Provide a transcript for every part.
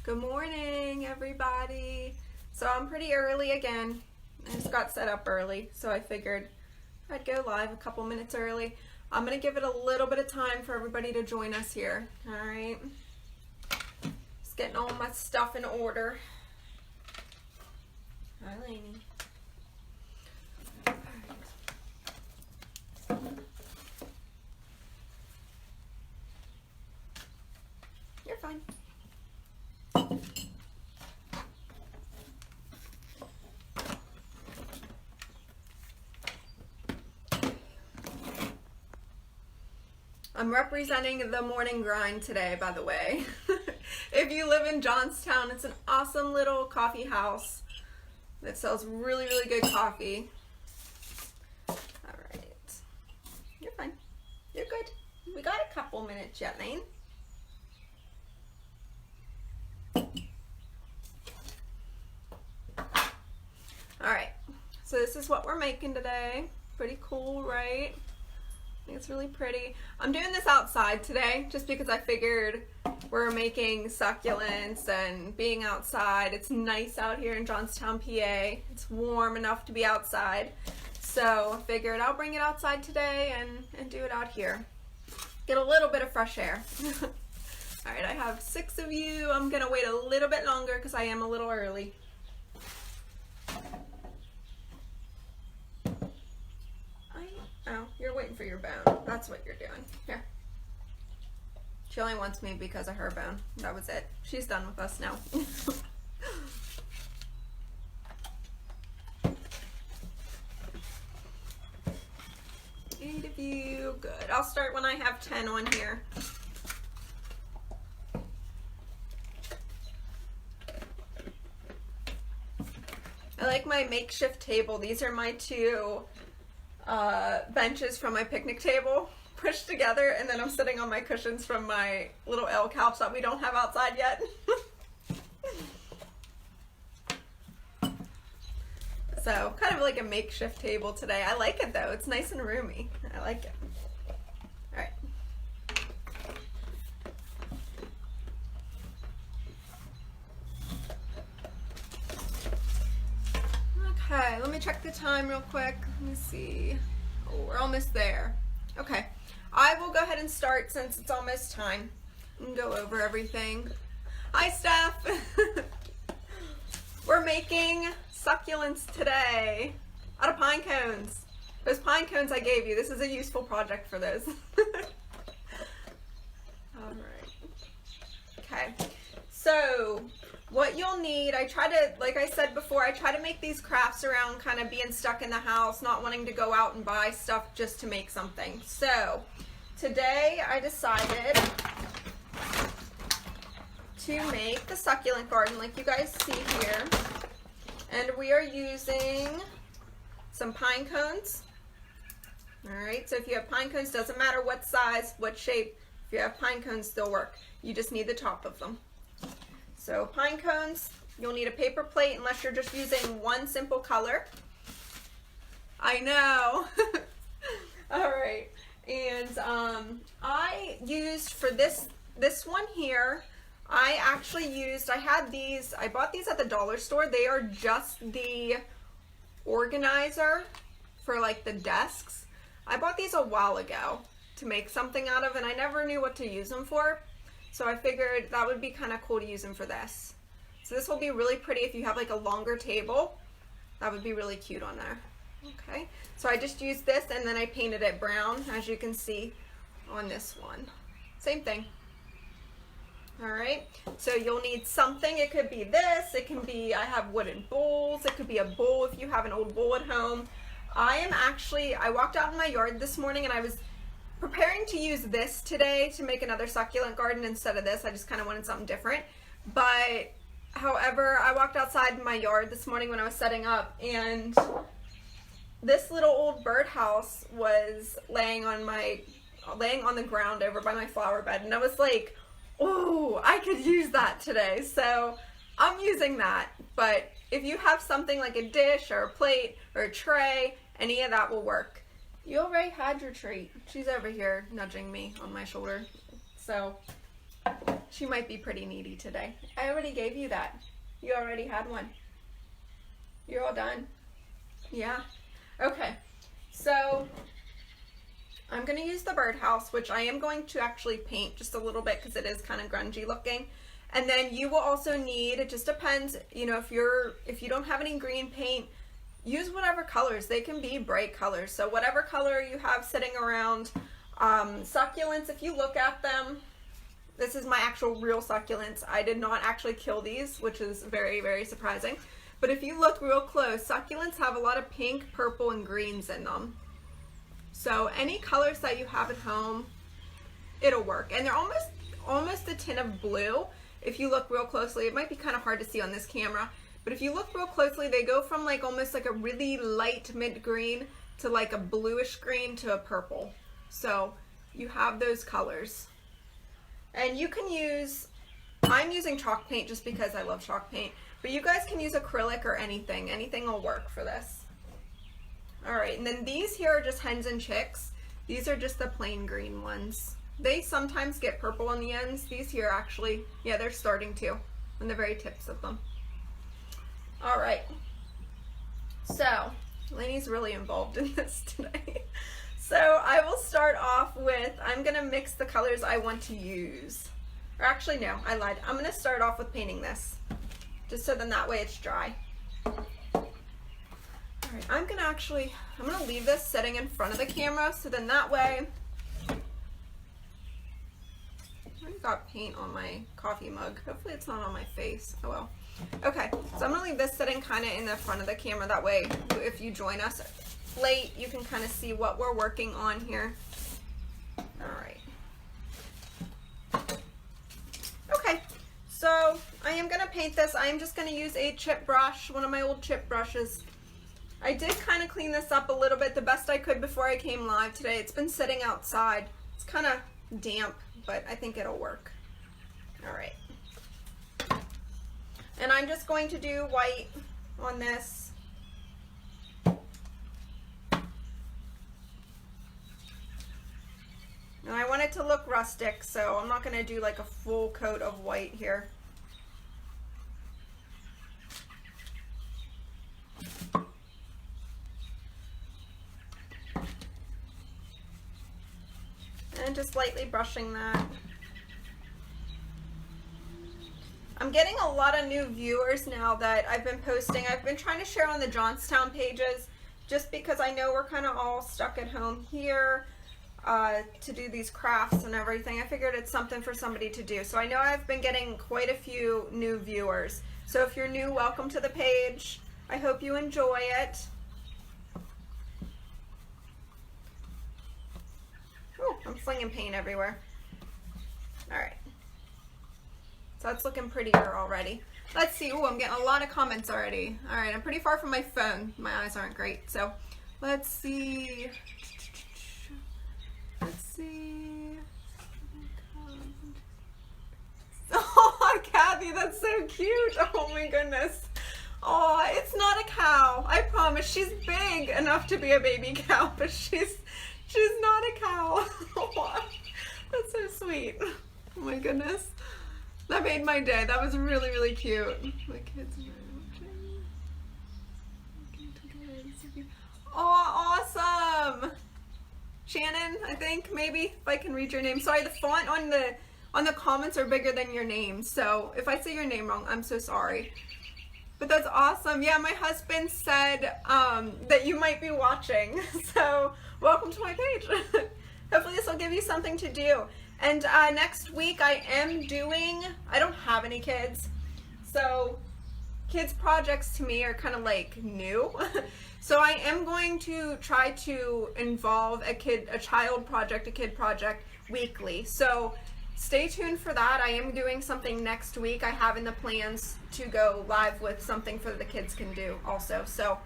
Good morning, everybody. So I'm pretty early again. I just got set up early, so I figured I'd go live a couple minutes early. I'm gonna give it a little bit of time for everybody to join us here. All right. Just getting all my stuff in order. Hi, Lainey. You're fine. I'm representing the morning grind today, by the way. If you live in Johnstown, it's an awesome little coffee house that sells really, really good coffee. All right. You're fine. You're good. We got a couple minutes yet, Lane. All right. So this is what we're making today. Pretty cool, right? I think it's really pretty. I'm doing this outside today just because I figured we're making succulents and being outside. It's nice out here in Johnstown, PA. It's warm enough to be outside. So I figured I'll bring it outside today and do it out here. Get a little bit of fresh air. All right, I have 6 of you. I'm gonna wait a little bit longer because I am a little early. Oh, you're waiting for your bone. That's what you're doing. Here. She only wants me because of her bone. That was it. She's done with us now. 8 of you. Good. I'll start when I have 10 on here. I like my makeshift table. These are my 2 benches from my picnic table pushed together, and then I'm sitting on my cushions from my little L couch that we don't have outside yet. So kind of like a makeshift table today. I like it though. It's nice and roomy. I like it. All right. Okay, let me check the time real quick. Let me see. Oh, we're almost there. Okay, I will go ahead and start since it's almost time and go over everything. Hi, Steph. We're making succulents today out of pine cones. Those pine cones I gave you, this is a useful project for those. All right. Okay, so what you'll need, I try to, like I said before, I try to make these crafts around kind of being stuck in the house, not wanting to go out and buy stuff just to make something. So today I decided to make the succulent garden like you guys see here. And we are using some pine cones. All right, so if you have pine cones, doesn't matter what size, what shape, if you have pine cones, they'll work. You just need the top of them. So pine cones, you'll need a paper plate unless you're just using one simple color. I know. All right, and I used for this one here, I bought these at the dollar store. They are just the organizer for like the desks. I bought these a while ago to make something out of, and I never knew what to use them for. So I figured that would be kind of cool to use them for this. So this will be really pretty if you have like a longer table. That would be really cute on there. Okay, so I just used this and then I painted it brown, as you can see on this one. Same thing. All right, so you'll need something. It could be this, it can be, I have wooden bowls, it could be a bowl if you have an old bowl at home. I walked out in my yard this morning and I was preparing to use this today to make another succulent garden instead of this. I just kind of wanted something different. But however, I walked outside in my yard this morning when I was setting up, and this little old birdhouse was laying on the ground over by my flower bed, and I was like, oh, I could use that today. So I'm using that. But if you have something like a dish or a plate or a tray, any of that will work. You already had your treat. She's over here nudging me on my shoulder. So She might be pretty needy today. I already gave you that. You already had one. You're all done. Yeah. Okay. So I'm going to use the birdhouse, which I am going to actually paint just a little bit because it is kind of grungy looking. And then you will also need, it just depends, you know, if you don't have any green paint, use whatever colors. They can be bright colors. So whatever color you have sitting around. Succulents, if you look at them, this is my actual real succulents. I did not actually kill these, which is very, very surprising. But if you look real close, succulents have a lot of pink, purple, and greens in them. So any colors that you have at home, it'll work. And they're almost a tint of blue. If you look real closely, it might be kind of hard to see on this camera, but if you look real closely, they go from like almost like a really light mint green to like a bluish green to a purple. So you have those colors. And you can use, I'm using chalk paint just because I love chalk paint, but you guys can use acrylic or anything. Anything will work for this. All right, and then these here are just hens and chicks. These are just the plain green ones. They sometimes get purple on the ends. These here actually, yeah, they're starting to, on the very tips of them. All right, so Lainey's really involved in this today. So I will start off with, I'm gonna mix the colors I want to use. Or actually no, I lied. I'm gonna start off with painting this, just so then that way it's dry. All right, I'm gonna leave this sitting in front of the camera, so then that way, I got paint on my coffee mug. Hopefully it's not on my face. Oh well. Okay, so I'm gonna leave this sitting kind of in the front of the camera. That way, if you join us late, you can kind of see what we're working on here. All right. Okay, so I am gonna paint this. I am just gonna use a chip brush, one of my old chip brushes. I did kind of clean this up a little bit, the best I could before I came live today. It's been sitting outside. It's kind of damp, but I think it'll work. All right. And I'm just going to do white on this. And I want it to look rustic, so I'm not going to do like a full coat of white here. And just lightly brushing that. I'm getting a lot of new viewers now that I've been posting. I've been trying to share on the Johnstown pages just because I know we're kind of all stuck at home here to do these crafts and everything. I figured it's something for somebody to do. So I know I've been getting quite a few new viewers. So if you're new, welcome to the page. I hope you enjoy it. Oh, I'm slinging paint everywhere. All right. So that's looking prettier already. Let's see. Oh, I'm getting a lot of comments already. All right, I'm pretty far from my phone. My eyes aren't great. So let's see. Let's see. Oh, Kathy, that's so cute. Oh my goodness. Oh, it's not a cow. I promise. She's big enough to be a baby cow, but she's not a cow. That's so sweet. Oh my goodness. That made my day. That was really, really cute. My kids are watching. Oh, awesome. Shannon, I think, maybe, if I can read your name. Sorry, the font on the comments are bigger than your name. So if I say your name wrong, I'm so sorry. But that's awesome. Yeah, my husband said that you might be watching. So welcome to my page. Hopefully this will give you something to do. And next week I don't have any kids. So kids projects to me are kind of like new. So I am going to try to involve a kid project weekly. So stay tuned for that. I am doing something next week. I have in the plans to go live with something for the kids can do also. So,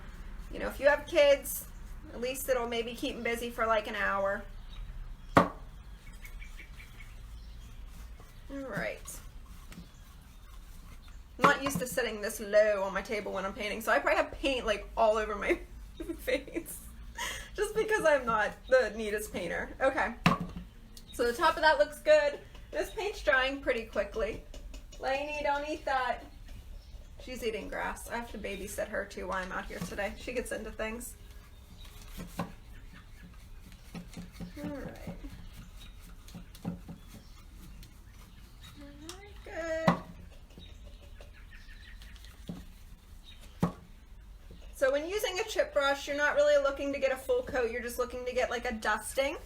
you know, if you have kids, at least it'll maybe keep them busy for like an hour. Alright. I'm not used to sitting this low on my table when I'm painting, so I probably have paint like all over my face. Just because I'm not the neatest painter. Okay. So the top of that looks good. This paint's drying pretty quickly. Lainey, don't eat that. She's eating grass. I have to babysit her too while I'm out here today. She gets into things. Alright. Good. So when using a chip brush, you're not really looking to get a full coat. You're just looking to get like a dusting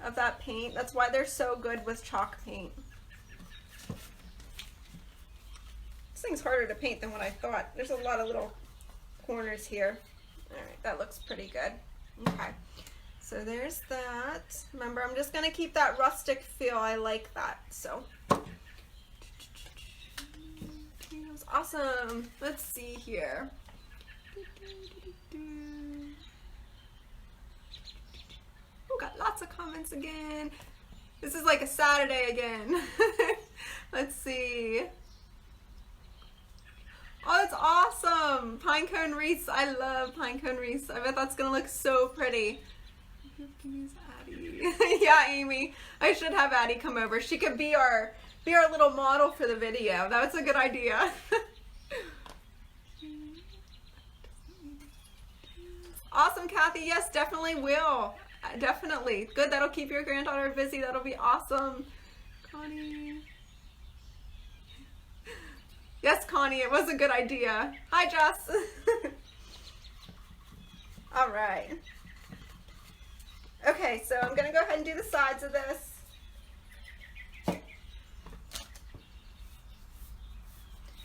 of that paint. That's why they're so good with chalk paint. This thing's harder to paint than what I thought. There's a lot of little corners here. Alright, that looks pretty good. Okay, so there's that. Remember, I'm just going to keep that rustic feel. I like that. So, awesome. Let's see here. Oh, got lots of comments again. This is like a Saturday again. Let's see. Oh, it's awesome. Pinecone wreaths. I love pinecone wreaths. I bet that's going to look so pretty. Addie. Yeah, Amy. I should have Addie come over. She could be our little model for the video. That's a good idea. Awesome, Kathy. Yes, definitely will. Definitely. Good. That'll keep your granddaughter busy. That'll be awesome. Connie. Yes, Connie, it was a good idea. Hi, Jess. All right. Okay, so I'm going to go ahead and do the sides of this. And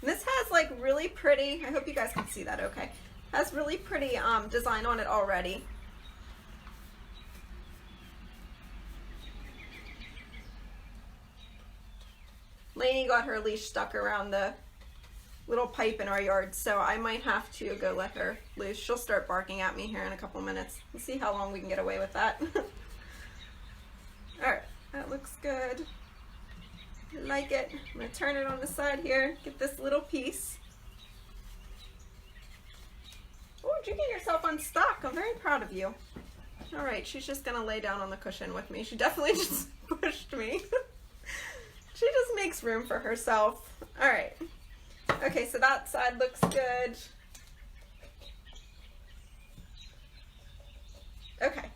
this has like really pretty, I hope you guys can see that okay. Has really pretty design on it already. Lainey got her leash stuck around the little pipe in our yard, so I might have to go let her loose. She'll start barking at me here in a couple minutes. We'll see how long we can get away with that. Alright, that looks good. I like it. I'm going to turn it on the side here, get this little piece. Oh, did you get yourself unstuck? I'm very proud of you. Alright, she's just going to lay down on the cushion with me. She definitely just pushed me. She just makes room for herself. Alright. Okay, so that side looks good. Okay,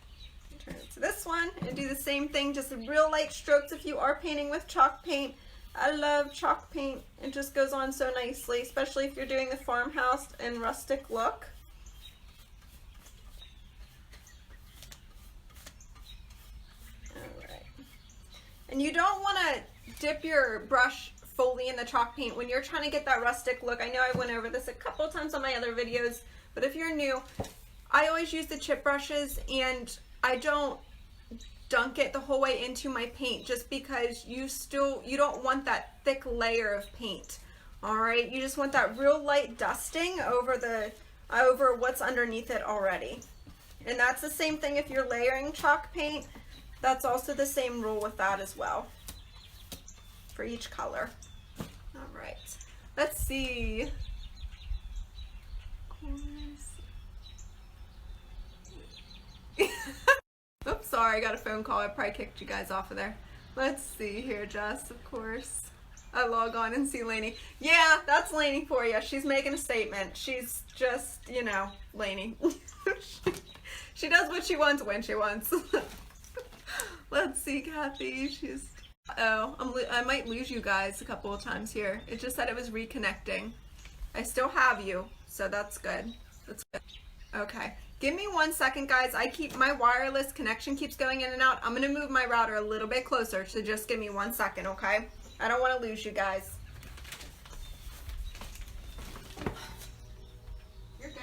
turn it to this one and do the same thing, just real light strokes if you are painting with chalk paint. I love chalk paint. It just goes on so nicely, especially if you're doing the farmhouse and rustic look. Alright. And you don't want to dip your brush fully in the chalk paint when you're trying to get that rustic look. I know I went over this a couple times on my other videos, but if you're new, I always use the chip brushes and I don't dunk it the whole way into my paint just because you don't want that thick layer of paint. All right, you just want that real light dusting over what's underneath it already. And that's the same thing if you're layering chalk paint. That's also the same rule with that as well for each color. All right, let's see. Oops, sorry, I got a phone call. I probably kicked you guys off of there. Let's see here, Jess, of course. I log on and see Lainey. Yeah, that's Lainey for you. She's making a statement. She's just, you know, Lainey. She does what she wants when she wants. Let's see, Kathy. She's... Oh, I might lose you guys a couple of times here. It just said it was reconnecting. I still have you, so that's good. That's good. Okay. Give me 1 second, guys. My wireless connection keeps going in and out. I'm going to move my router a little bit closer, so just give me 1 second, okay? I don't want to lose you guys. You're good.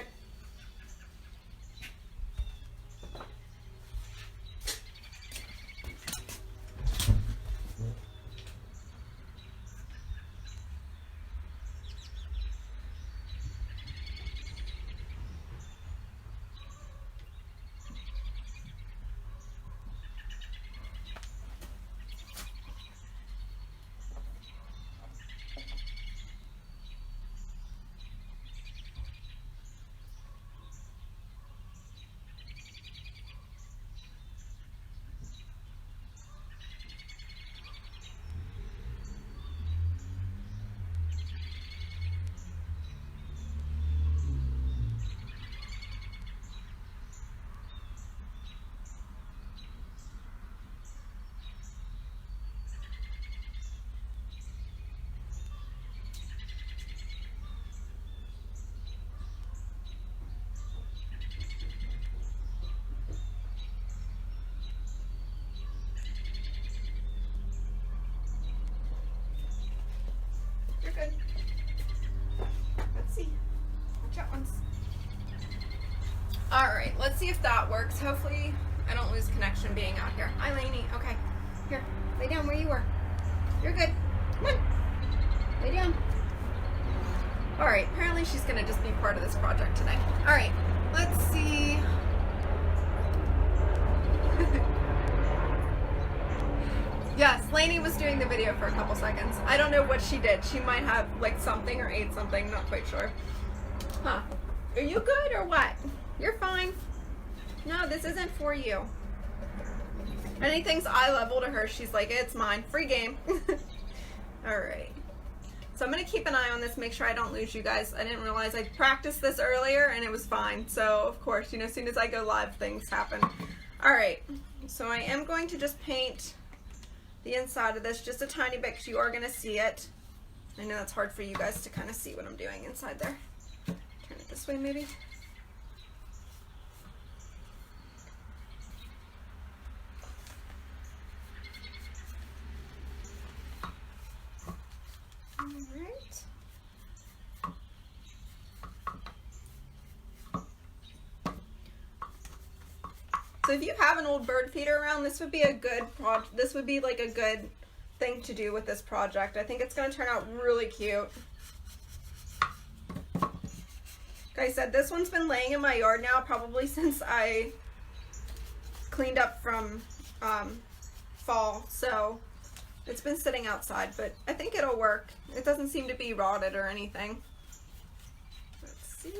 All right, let's see if that works. Hopefully I don't lose connection being out here. Hi, Lainey. Okay, here, lay down where you were. You're good. Come on, lay down. All right, apparently she's gonna just be part of this project today. All right, let's see. Yes, Lainey was doing the video for a couple seconds. I don't know what she did. She might have like something or ate something, not quite sure. Huh. Are you good or what? You're fine. No, this isn't for you. Anything's eye level to her, she's like, it's mine. Free game. Alright. So I'm going to keep an eye on this, make sure I don't lose you guys. I didn't realize I practiced this earlier and it was fine. So, of course, you know, as soon as I go live, things happen. Alright. So I am going to just paint the inside of this just a tiny bit because you are going to see it. I know that's hard for you guys to kind of see what I'm doing inside there. Turn it this way maybe. Alright. So if you have an old bird feeder around, this would be a good this would be like a good thing to do with this project. I think it's going to turn out really cute. Like I said, this one's been laying in my yard now probably since I cleaned up from fall, so it's been sitting outside, but I think it'll work. It doesn't seem to be rotted or anything. Let's see.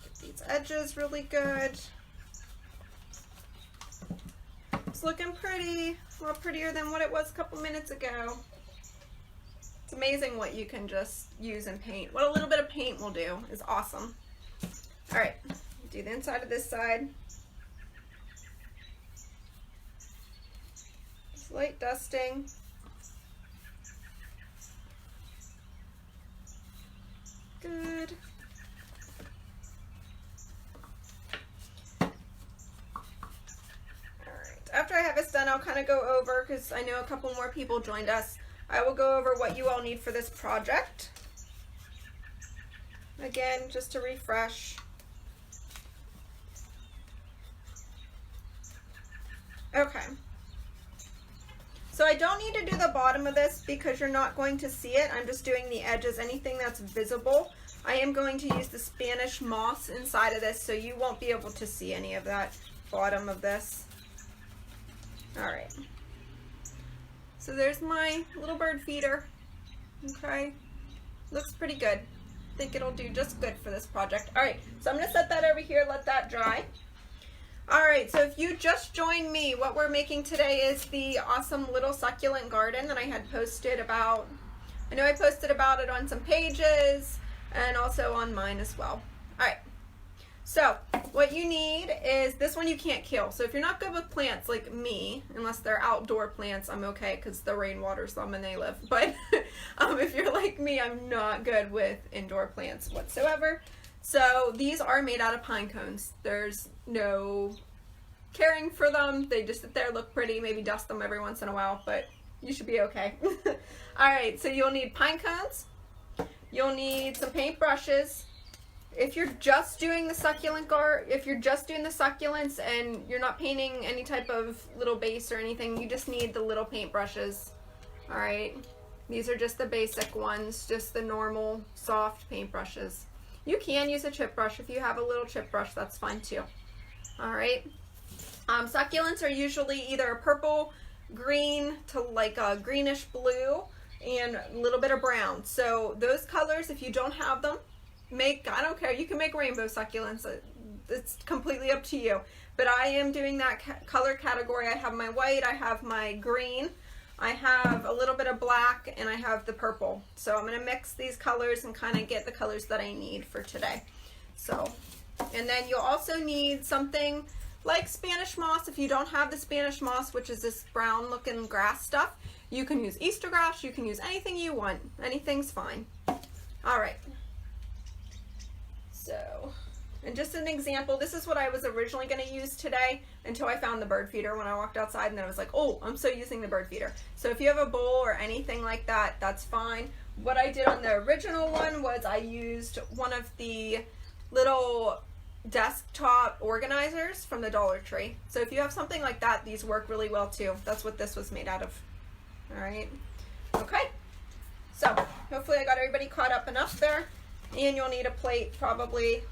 Get these edges really good. It's looking pretty, a lot prettier than what it was a couple minutes ago. It's amazing what you can just use and paint. What a little bit of paint will do is awesome. All right, do the inside of this side. Light dusting. Good. Alright, after I have this done, I'll kind of go over, because I know a couple more people joined us, I will go over what you all need for this project. Again, just to refresh. Okay. So I don't need to do the bottom of this because you're not going to see it. I'm just doing the edges, anything that's visible. I am going to use the Spanish moss inside of this, so you won't be able to see any of that bottom of this. All right. So there's my little bird feeder. Okay. Looks pretty good. I think it'll do just good for this project. All right. So I'm going to set that over here, let that dry. Alright, so if you just joined me, what we're making today is the awesome little succulent garden that I had posted about. I know I posted about it on some pages and also on mine as well. Alright, so what you need is, this one you can't kill. So if you're not good with plants like me, unless they're outdoor plants, I'm okay because the rain waters them and they live. But if you're like me, I'm not good with indoor plants whatsoever. So these are made out of pine cones. There's no caring for them. They just sit there, look pretty, maybe dust them every once in a while, but you should be okay. Alright, so you'll need pine cones. You'll need some paint brushes. If you're just doing the succulent if you're just doing the succulents and you're not painting any type of little base or anything, you just need the little paint brushes. Alright, these are just the basic ones, just the normal soft paint brushes. You can use a chip brush. If you have a little chip brush, that's fine too. Alright. Succulents are usually either a purple, green to like a greenish blue, and a little bit of brown. So those colors, if you don't have them, I don't care, you can make rainbow succulents. It's completely up to you. But I am doing that color category. I have my white, I have my green, I have a little bit of black, and I have the purple. So I'm going to mix these colors and kind of get the colors that I need for today. So, and then you'll also need something like Spanish moss. If you don't have the Spanish moss, which is this brown looking grass stuff, you can use Easter grass, you can use anything you want. Anything's fine. Alright. So, and just an example, this is what I was originally going to use today until I found the bird feeder when I walked outside, and then I was like, oh, I'm so using the bird feeder. So if you have a bowl or anything like that, that's fine. What I did on the original one was I used one of the little desktop organizers from the Dollar Tree. So if you have something like that, these work really well too. That's what this was made out of. All right. Okay. So hopefully I got everybody caught up enough there. And you'll need a plate probably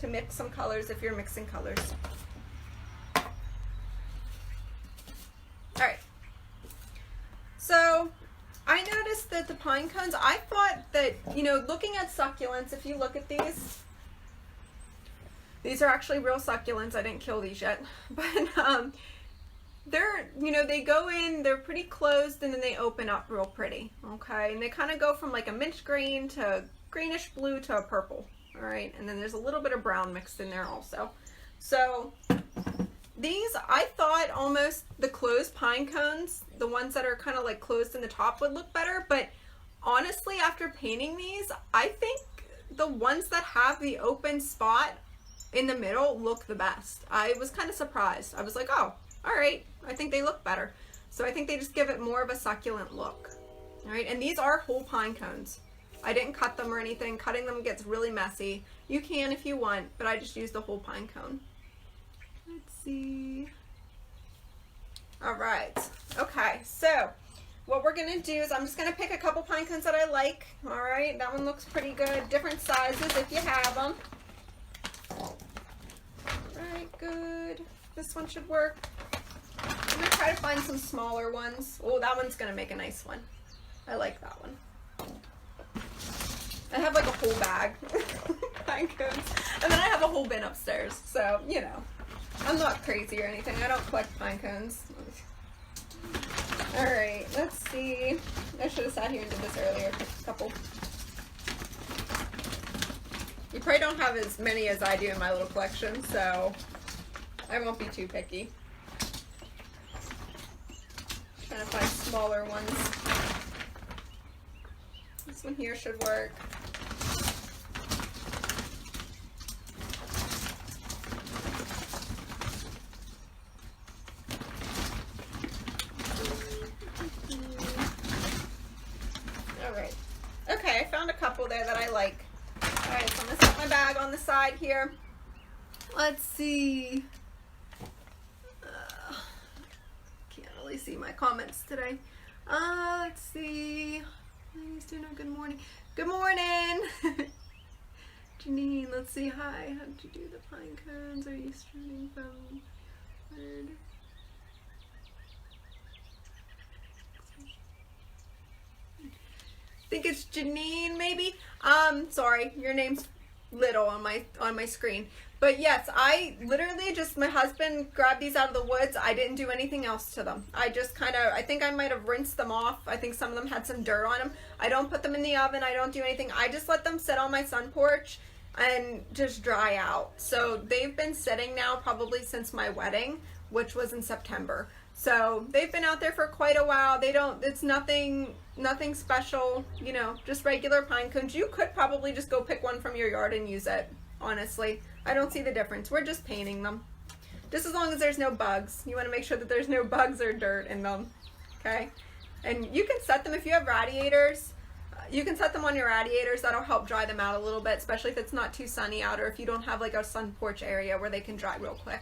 to mix some colors if you're mixing colors. All right. So I noticed that the pine cones, I thought that, you know, looking at succulents, if you look at these are actually real succulents. I didn't kill these yet, but they're, you know, they go in, they're pretty closed, and then they open up real pretty, okay? And they kind of go from like a mint green to greenish blue to a purple, all right? And then there's a little bit of brown mixed in there also. So these, I thought almost the closed pine cones, the ones that are kind of like closed in the top, would look better, but honestly, after painting these, I think the ones that have the open spot in the middle look the best. I was kind of surprised. I was like, oh, all right, I think they look better. So I think they just give it more of a succulent look. All right, and these are whole pine cones. I didn't cut them or anything. Cutting them gets really messy. You can if you want, but I just used a whole pine cone. Let's see. All right, okay, so what we're gonna do is I'm just gonna pick a couple pine cones that I like. All right, that one looks pretty good. Different sizes if you have them. Alright, good. This one should work. I'm going to try to find some smaller ones. Oh, that one's going to make a nice one. I like that one. I have like a whole bag of pine cones. And then I have a whole bin upstairs. So, you know, I'm not crazy or anything. I don't collect pine cones. Alright, let's see. I should have sat here and did this earlier. Picked a couple. You probably don't have as many as I do in my little collection, so I won't be too picky. Trying to find smaller ones. This one here should work. Alright. Okay, I found a couple there that I like. Alright, so I'm going to set my bag on the side here. Let's see. Can't really see my comments today. Let's see. Ladies, do know good morning. Good morning! Janine, let's see. Hi, how did you do the pine cones? Are you starting from word? I think it's Janine, maybe. Sorry, your name's little on my screen. But yes, I literally just, my husband grabbed these out of the woods. I didn't do anything else to them. I just kind of, I think I might have rinsed them off. I think some of them had some dirt on them. I don't put them in the oven. I don't do anything. I just let them sit on my sun porch and just dry out. So they've been sitting now probably since my wedding, which was in September. So they've been out there for quite a while. They don't, it's nothing special, you know, just regular pine cones. You could probably just go pick one from your yard and use it, honestly. I don't see the difference. We're just painting them. Just as long as there's no bugs. You want to make sure that there's no bugs or dirt in them, okay? And you can set them, if you have radiators, you can set them on your radiators. That'll help dry them out a little bit, especially if it's not too sunny out or if you don't have like a sun porch area where they can dry real quick.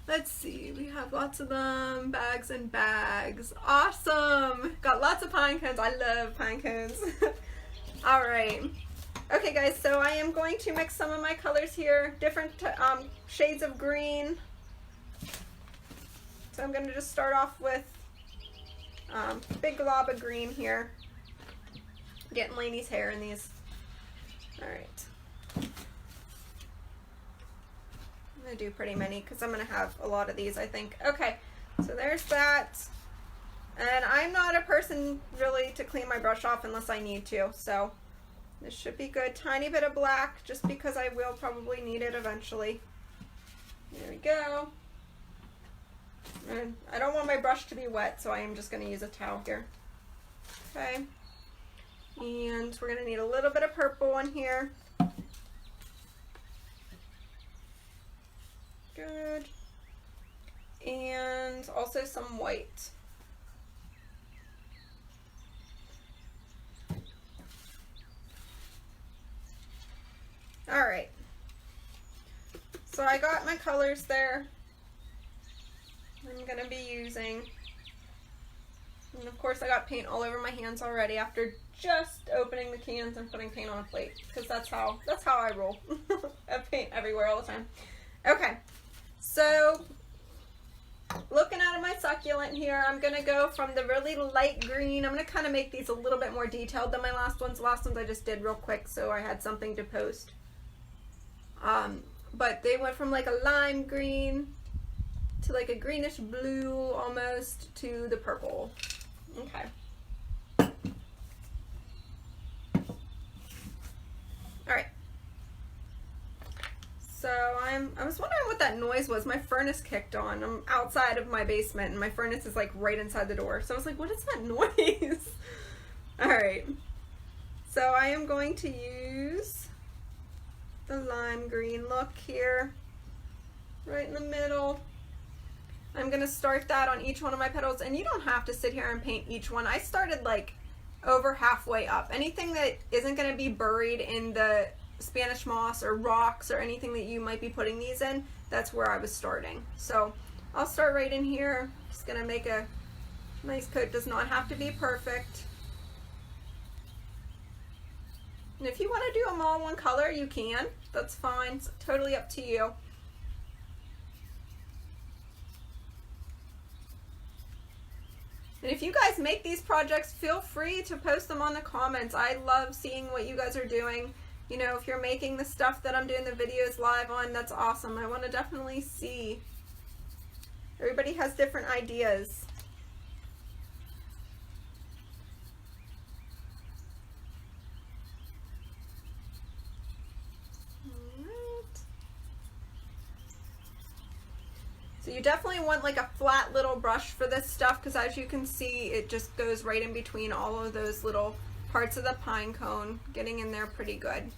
Let's see, we have lots of them, bags and bags. Awesome! Got lots of pine cones. I love pine cones. All right. Okay guys, so I am going to mix some of my colors here, different shades of green. So I'm going to just start off with big glob of green here. Getting Lainey's hair in these. All right. I'm going to do pretty many because I'm going to have a lot of these, I think. Okay, so there's that. And I'm not a person really to clean my brush off unless I need to, so this should be good. Tiny bit of black, just because I will probably need it eventually. There we go. And I don't want my brush to be wet, so I am just going to use a towel here. Okay. And we're going to need a little bit of purple on here. Good. And also some white. All right. So So I got my colors there I'm gonna be using. And of course I got paint all over my hands already after just opening the cans and putting paint on a plate, because that's how I roll. I have paint everywhere all the time. Okay, so looking at my succulent here, I'm gonna go from the really light green. I'm gonna kind of make these a little bit more detailed than my last ones. The last ones I just did real quick so I had something to post. But they went from like a lime green to like a greenish blue almost to the purple. Okay. Alright. So I was wondering what that noise was. My furnace kicked on. I'm outside of my basement and my furnace is like right inside the door. So I was like, what is that noise? Alright. So I am going to use the lime green look here. Right in the middle. I'm going to start that on each one of my petals, and you don't have to sit here and paint each one. I started like over halfway up. Anything that isn't going to be buried in the Spanish moss or rocks or anything that you might be putting these in, that's where I was starting. So I'll start right in here. Just going to make a nice coat. Does not have to be perfect. And if you want to do them all one color, you can. That's fine. It's totally up to you. And if you guys make these projects, feel free to post them on the comments. I love seeing what you guys are doing. You know, if you're making the stuff that I'm doing the videos live on, that's awesome. I want to definitely see. Everybody has different ideas. So you definitely want like a flat little brush for this stuff, because as you can see, it just goes right in between all of those little parts of the pine cone, getting in there pretty good.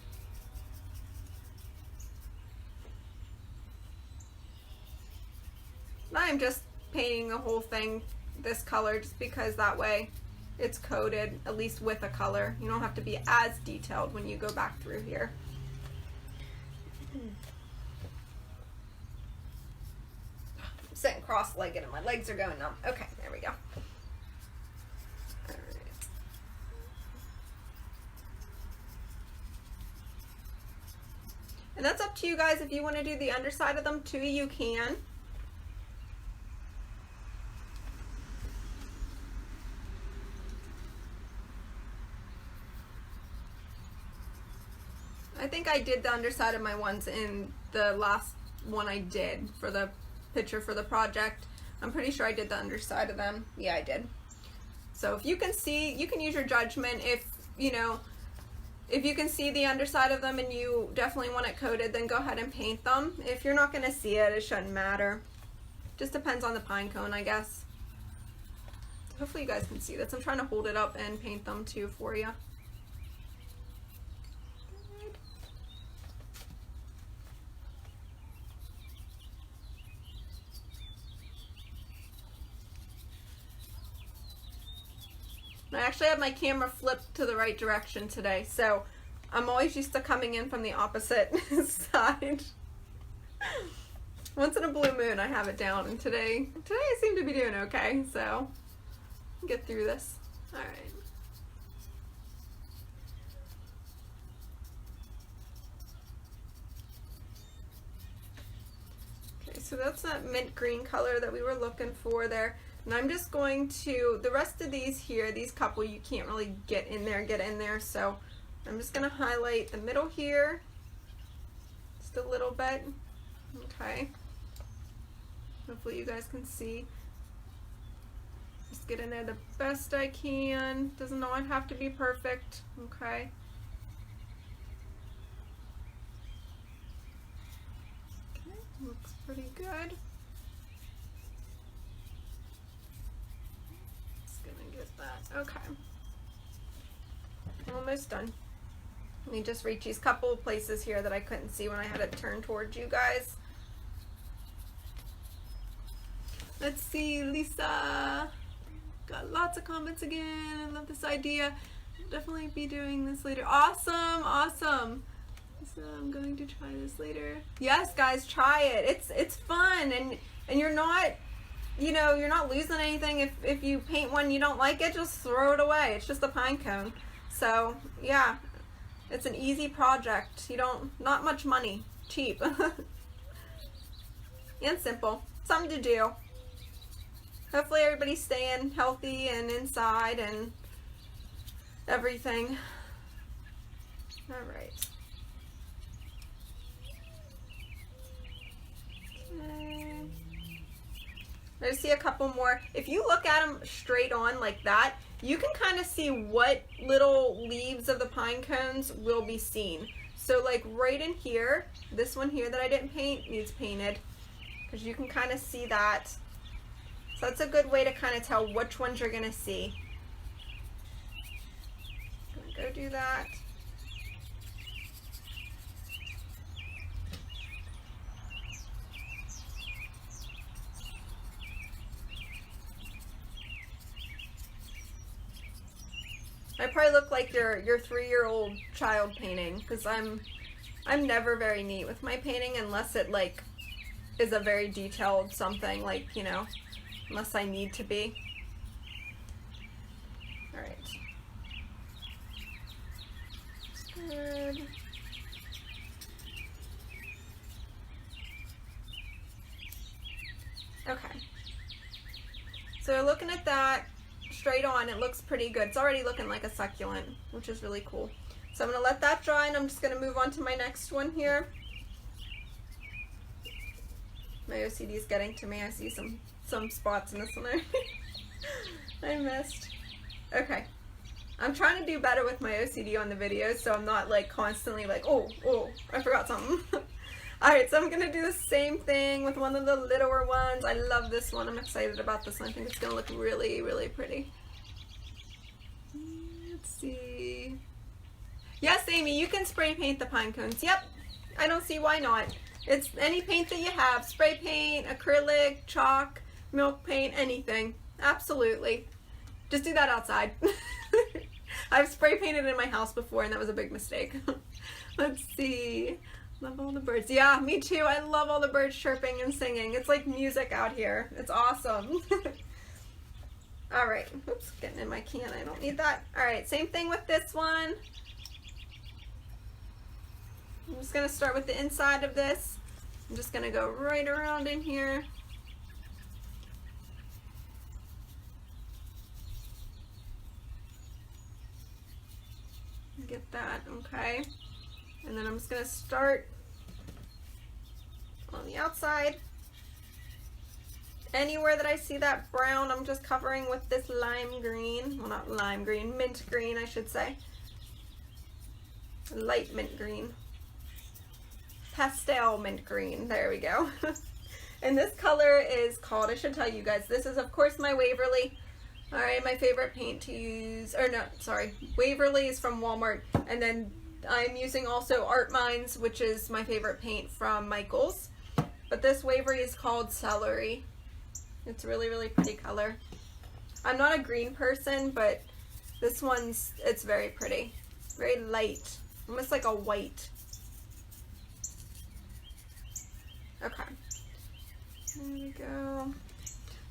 I'm just painting the whole thing this color just because that way it's coated, at least with a color. You don't have to be as detailed when you go back through here. Sitting cross-legged and my legs are going numb. Okay, there we go. All right. And that's up to you guys. If you want to do the underside of them too, you can. I think I did the underside of my ones in the last one I did for the picture for the project. I'm pretty sure I did the underside of them. Yeah, I did. So if you can see, you can use your judgment. If you know, if you can see the underside of them and you definitely want it coated, then go ahead and paint them. If you're not going to see it, it shouldn't matter. Just depends on the pine cone, I guess. Hopefully you guys can see this. I'm trying to hold it up and paint them too for you. I actually have my camera flipped to the right direction today, so I'm always used to coming in from the opposite side. Once in a blue moon I have it down, and today I seem to be doing okay, so get through this. Alright. Okay, so that's that mint green color that we were looking for there. And I'm just going to, the rest of these here, these couple, you can't really get in there, so I'm just going to highlight the middle here, just a little bit, okay. Hopefully you guys can see. Just get in there the best I can, doesn't always have to be perfect, okay. Okay, looks pretty good. Okay, almost done. Let me just reach these couple of places here that I couldn't see when I had it turned towards you guys. Let's see, Lisa. Got lots of comments again. I love this idea. I'll definitely be doing this later. Awesome, awesome. So I'm going to try this later. Yes, guys, try it. It's fun, and you're not, you know, you're not losing anything. If you paint one you don't like it, just throw it away. It's just a pine cone. So yeah, it's an easy project. Not much money, cheap, and simple. Something to do. Hopefully everybody's staying healthy and inside and everything. All right. Okay. I see a couple more. If you look at them straight on like that, you can kind of see what little leaves of the pine cones will be seen. So like right in here, this one here that I didn't paint needs painted, because you can kind of see that. So that's a good way to kind of tell which ones you're going to see. I'm gonna go do that. I probably look like your 3-year-old child painting, because I'm never very neat with my painting unless it like is a very detailed something, like, you know, unless I need to be. All right. Good. Okay. So looking at that straight on, it looks pretty good. It's already looking like a succulent, which is really cool. So I'm going to let that dry, and I'm just going to move on to my next one here. My OCD is getting to me. I see some spots in this one I missed. Okay. I'm trying to do better with my OCD on the videos, so I'm not like constantly like, oh, I forgot something. Alright, so I'm going to do the same thing with one of the littler ones. I love this one. I'm excited about this one. I think it's going to look really, really pretty. Let's see. Yes, Amy, you can spray paint the pine cones. Yep. I don't see why not. It's any paint that you have. Spray paint, acrylic, chalk, milk paint, anything. Absolutely. Just do that outside. I've spray painted in my house before, and that was a big mistake. Let's see. Love all the birds. Yeah, me too. I love all the birds chirping and singing. It's like music out here. It's awesome. All right. Oops, getting in my can. I don't need that. All right, same thing with this one. I'm just going to start with the inside of this. I'm just going to go right around in here. Get that, okay. And then I'm just going to start on the outside. Anywhere that I see that brown, I'm just covering with this lime green. Well, not lime green, mint green, I should say. Light mint green. Pastel mint green. There we go. And this color is called, I should tell you guys, this is of course my Waverly. Alright, my favorite paint to use, or no, sorry, Waverly is from Walmart. And then I'm using also Art Minds, which is my favorite paint from Michaels. But this Waverly is called Celery. It's really, really pretty color. I'm not a green person, but this one's, it's very pretty. Very light, almost like a white. Okay, there we go.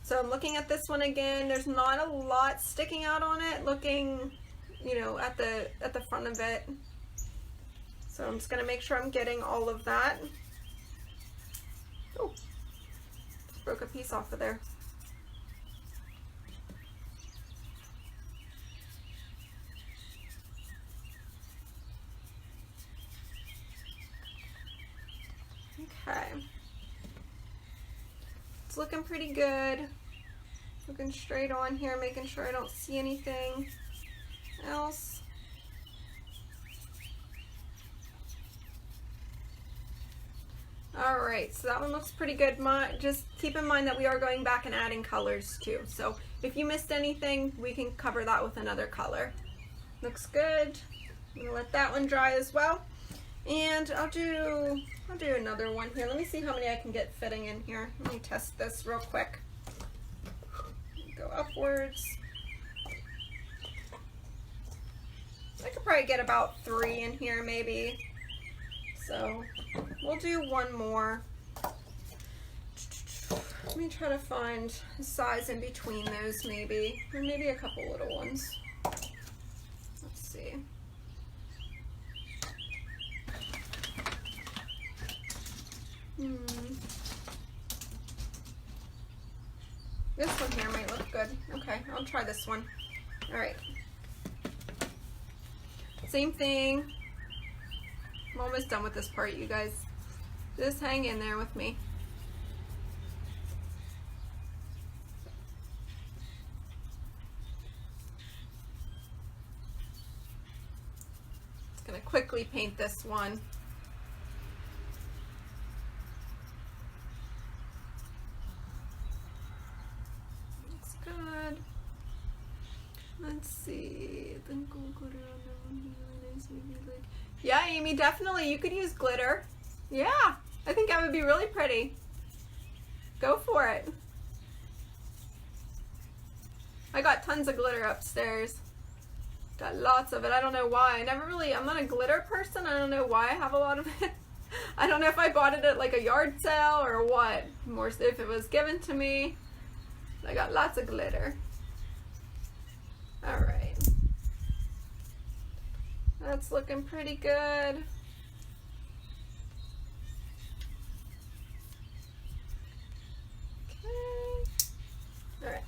So I'm looking at this one again. There's not a lot sticking out on it, looking, you know, at the front of it. So I'm just gonna make sure I'm getting all of that. Oh, just broke a piece off of there. Okay. It's looking pretty good. Looking straight on here, making sure I don't see anything else. Alright, so that one looks pretty good. Just keep in mind that we are going back and adding colors too. So if you missed anything, we can cover that with another color. Looks good. I'm going to let that one dry as well. And I'll do another one here. Let me see how many I can get fitting in here. Let me test this real quick. Go upwards. I could probably get about 3 in here maybe. So we'll do one more. Let me try to find a size in between those maybe, or maybe a couple little ones. Let's see. This one here might look good. Okay, I'll try this one. All right. Same thing. I'm almost done with this part, you guys. Just hang in there with me. Just gonna quickly paint this one. Looks good. Let's see. Yeah, Amy, definitely. You could use glitter. Yeah, I think that would be really pretty. Go for it. I got tons of glitter upstairs. Got lots of it. I don't know why. I'm not a glitter person. I don't know why I have a lot of it. I don't know if I bought it at like a yard sale or what. More so if it was given to me. I got lots of glitter. All right. That's looking pretty good. Okay. All right.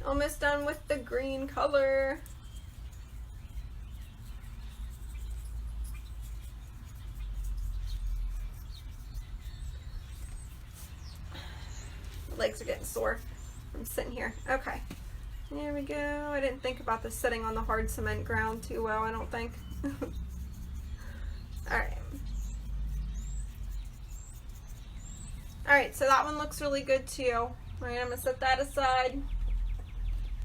Almost done with the green color. My legs are getting sore from sitting here. Okay. There we go. I didn't think about this sitting on the hard cement ground too well, I don't think. Alright. Alright, so that one looks really good too. Alright, I'm going to set that aside. And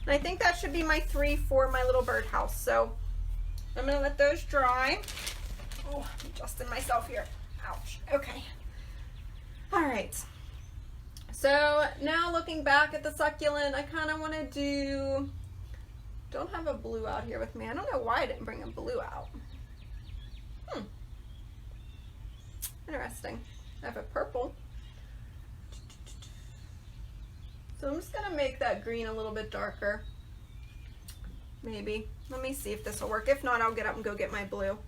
I think that should be my 3 for my little birdhouse. So I'm going to let those dry. Oh, I'm adjusting myself here. Ouch. Okay. Alright. So now looking back at the succulent, I kind of want to don't have a blue out here with me. I don't know why I didn't bring a blue out. Interesting. I have a purple. So I'm just going to make that green a little bit darker. Maybe. Let me see if this will work. If not, I'll get up and go get my blue.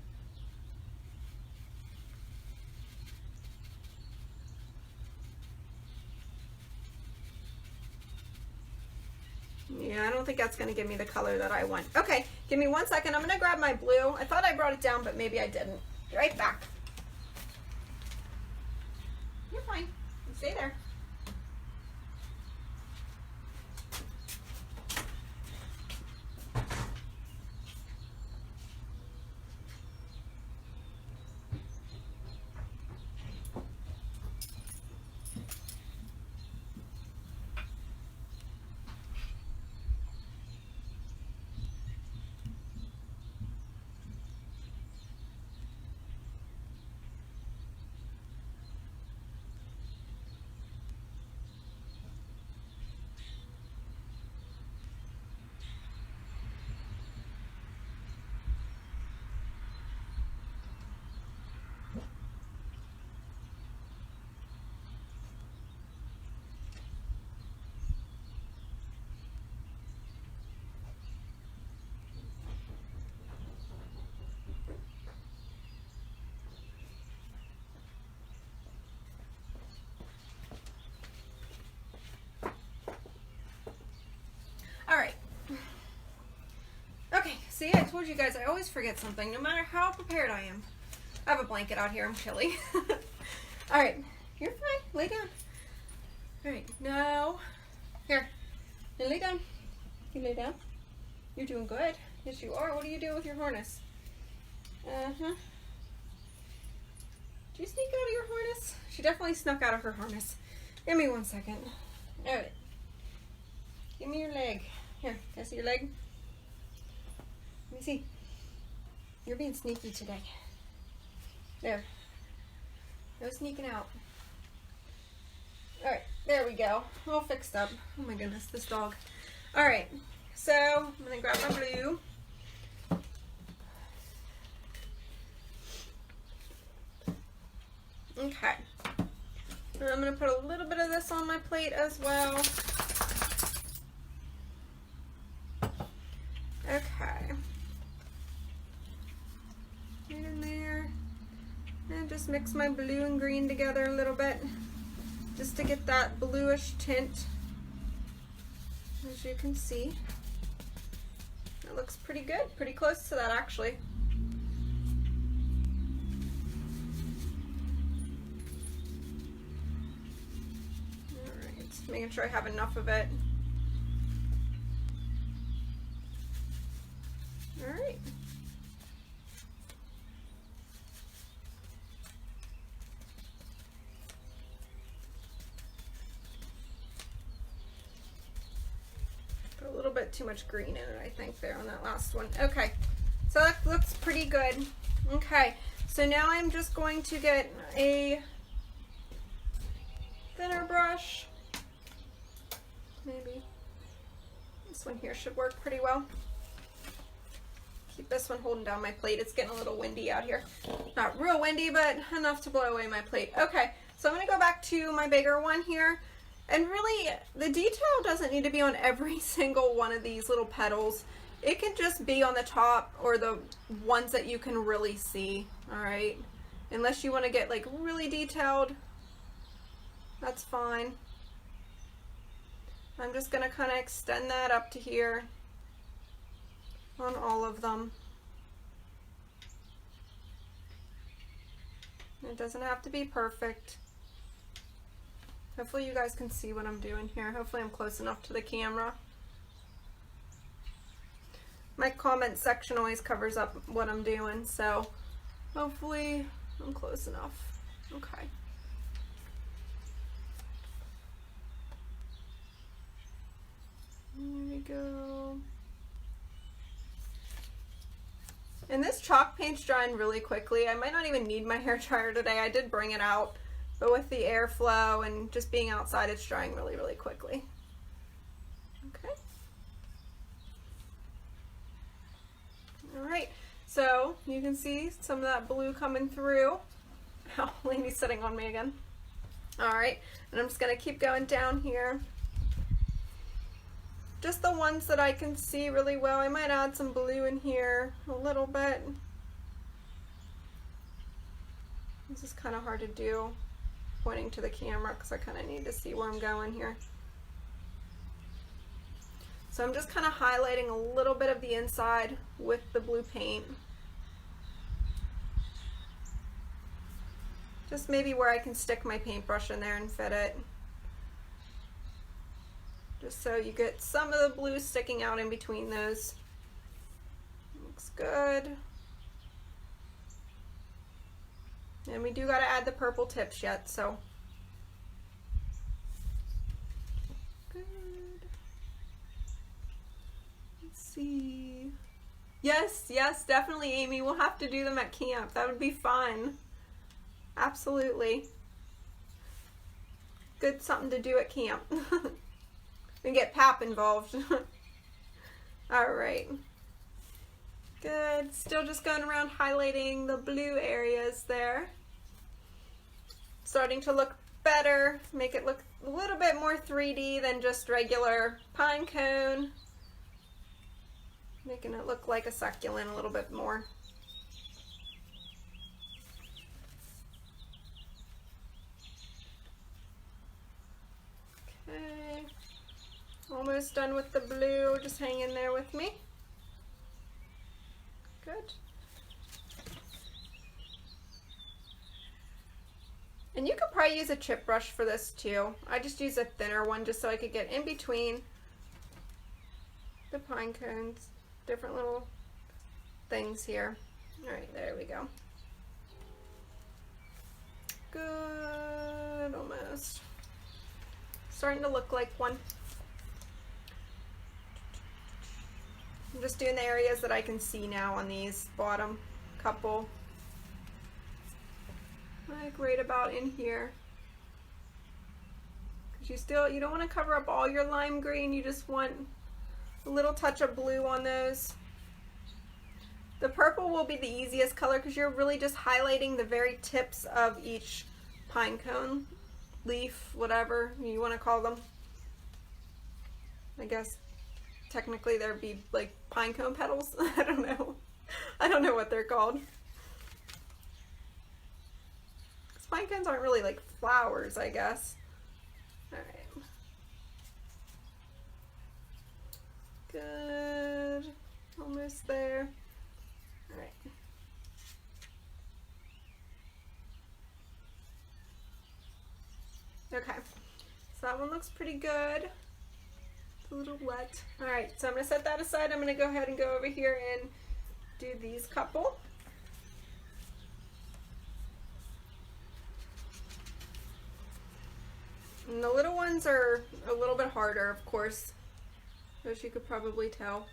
Yeah, I don't think that's going to give me the color that I want. Okay, give me 1 second. I'm going to grab my blue. I thought I brought it down, but maybe I didn't. Be right back. You're fine. You stay there. See, I told you guys I always forget something, no matter how prepared I am. I have a blanket out here. I'm chilly. All right. You're fine. Lay down. All right. Now, here. Now lay down. You lay down. You're doing good. Yes, you are. What do you do with your harness? Uh-huh. Did you sneak out of your harness? She definitely snuck out of her harness. Give me 1 second. All right. Give me your leg. Here. Can I see your leg? Let me see. You're being sneaky today. There. No sneaking out. Alright, there we go. All fixed up. Oh my goodness, this dog. Alright, so I'm going to grab my blue. Okay. And I'm going to put a little bit of this on my plate as well. Okay. Right in there. And just mix my blue and green together a little bit, just to get that bluish tint. As you can see, it looks pretty good, pretty close to that actually. Alright, making sure I have enough of it. Alright. Put a little bit too much green in it, I think, there on that last one. Okay, so that looks pretty good. Okay, so now I'm just going to get a thinner brush. Maybe this one here should work pretty well. Keep this one holding down my plate. It's getting a little windy out here. Not real windy, but enough to blow away my plate. Okay, so I'm going to go back to my bigger one here. And really, the detail doesn't need to be on every single one of these little petals. It can just be on the top or the ones that you can really see, all right? Unless you want to get like really detailed, that's fine. I'm just going to kind of extend that up to here on all of them. It doesn't have to be perfect. Hopefully you guys can see what I'm doing here. Hopefully I'm close enough to the camera. My comment section always covers up what I'm doing, so hopefully I'm close enough. Okay. There we go. And this chalk paint's drying really quickly. I might not even need my hair dryer today. I did bring it out, but with the airflow and just being outside, it's drying really, really quickly. Okay. All right, so you can see some of that blue coming through. Oh, Lainey's sitting on me again. All right, and I'm just gonna keep going down here. Just the ones that I can see really well. I might add some blue in here a little bit. This is kind of hard to do pointing to the camera because I kind of need to see where I'm going here. So I'm just kind of highlighting a little bit of the inside with the blue paint. Just maybe where I can stick my paintbrush in there and fit it. Just so you get some of the blue sticking out in between those. Looks good. And we do got to add the purple tips yet, so. Good. Let's see. Yes, yes, definitely, Amy. We'll have to do them at camp. That would be fun. Absolutely. Good something to do at camp. And get Pap involved. All right. Good. Still just going around highlighting the blue areas there. Starting to look better. Make it look a little bit more 3D than just regular pine cone. Making it look like a succulent a little bit more. Okay. Almost done with the blue. Just hang in there with me. Good. And you could probably use a chip brush for this too. I just use a thinner one just so I could get in between the pine cones. Different little things here. All right, there we go. Good, almost. Starting to look like one. I'm just doing the areas that I can see now on these bottom couple. Like right about in here. Because you don't want to cover up all your lime green, you just want a little touch of blue on those. The purple will be the easiest color because you're really just highlighting the very tips of each pine cone leaf, whatever you want to call them. I guess technically there'd be like pine cone petals. I don't know. I don't know what they're called. Pine cones aren't really like flowers, I guess. Alright. Good. Almost there. Alright. Okay. So that one looks pretty good. It's a little wet. Alright, so I'm going to set that aside. I'm going to go ahead and go over here and do these couple. And the little ones are a little bit harder, of course, as you could probably tell.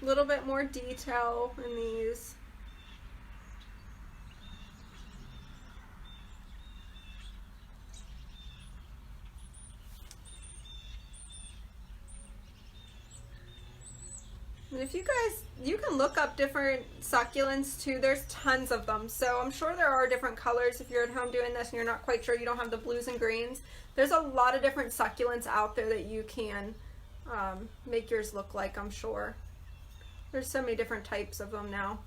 A little bit more detail in these. And if you guys, you can look up different succulents too. There's tons of them. So I'm sure there are different colors if you're at home doing this and you're not quite sure, you don't have the blues and greens. There's a lot of different succulents out there that you can make yours look like, I'm sure. There's so many different types of them now.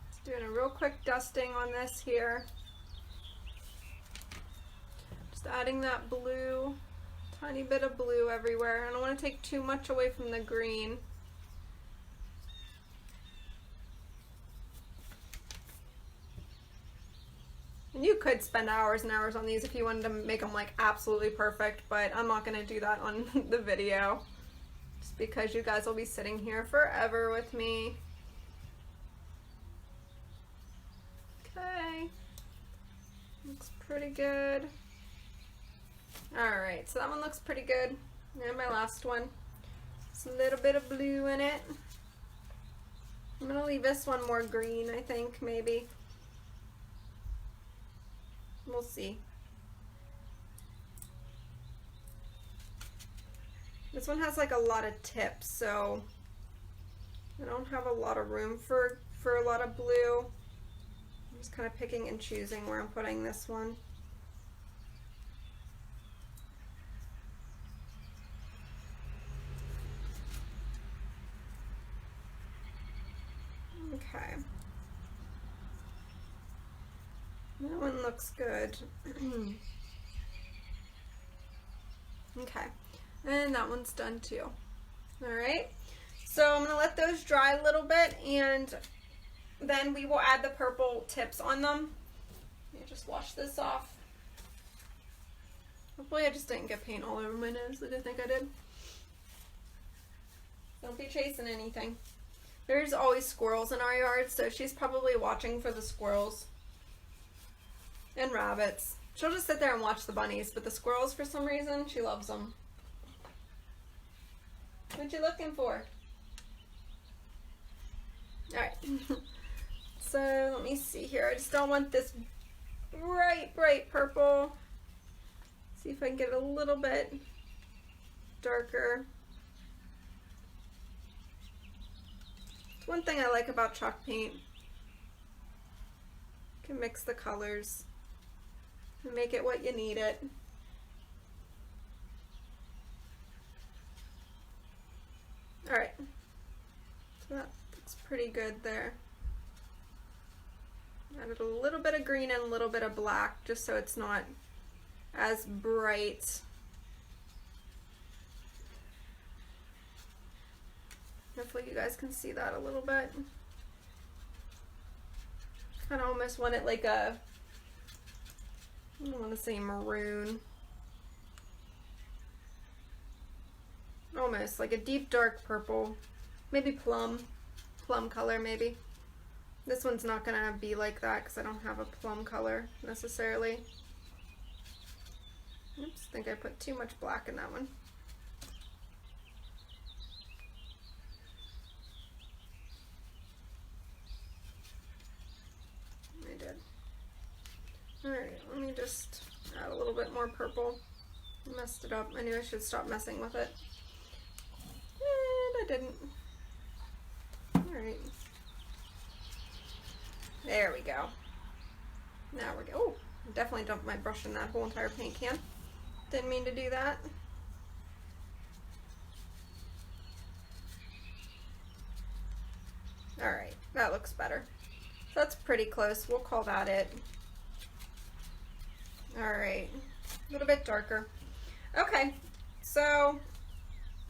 Just doing a real quick dusting on this here. Just adding that blue. Tiny bit of blue everywhere. I don't want to take too much away from the green. And you could spend hours and hours on these if you wanted to make them like absolutely perfect, but I'm not going to do that on the video. Just because you guys will be sitting here forever with me. Okay. Looks pretty good. Alright, so that one looks pretty good. And my last one. Just a little bit of blue in it. I'm going to leave this one more green, I think, maybe. We'll see. This one has like a lot of tips, so I don't have a lot of room for a lot of blue. I'm just kind of picking and choosing where I'm putting this one. Okay. That one looks good. Okay. And that one's done too. Alright. So I'm going to let those dry a little bit and then we will add the purple tips on them. Let me just wash this off. Hopefully I just didn't get paint all over my nose like I think I did. Don't be chasing anything. There's always squirrels in our yard, so she's probably watching for the squirrels. And rabbits. She'll just sit there and watch the bunnies, but the squirrels, for some reason, she loves them. What you looking for? Alright. So, let me see here. I just don't want this bright purple. See if I can get it a little bit darker. One thing I like about chalk paint, you can mix the colors and make it what you need it. Alright, so that looks pretty good there. Added a little bit of green and a little bit of black just so it's not as bright. Hopefully you guys can see that a little bit. Kind of almost want it like a, I don't want to say maroon. Almost like a deep dark purple. Maybe plum color maybe. This one's not going to be like that because I don't have a plum color necessarily. Oops, I think I put too much black in that one. Alright, let me just add a little bit more purple. I messed it up. I knew I should stop messing with it. And I didn't. Alright. There we go. Now we're go. Oh, definitely dumped my brush in that whole entire paint can. Didn't mean to do that. Alright, that looks better. So that's pretty close. We'll call that it. Alright, a little bit darker. Okay, so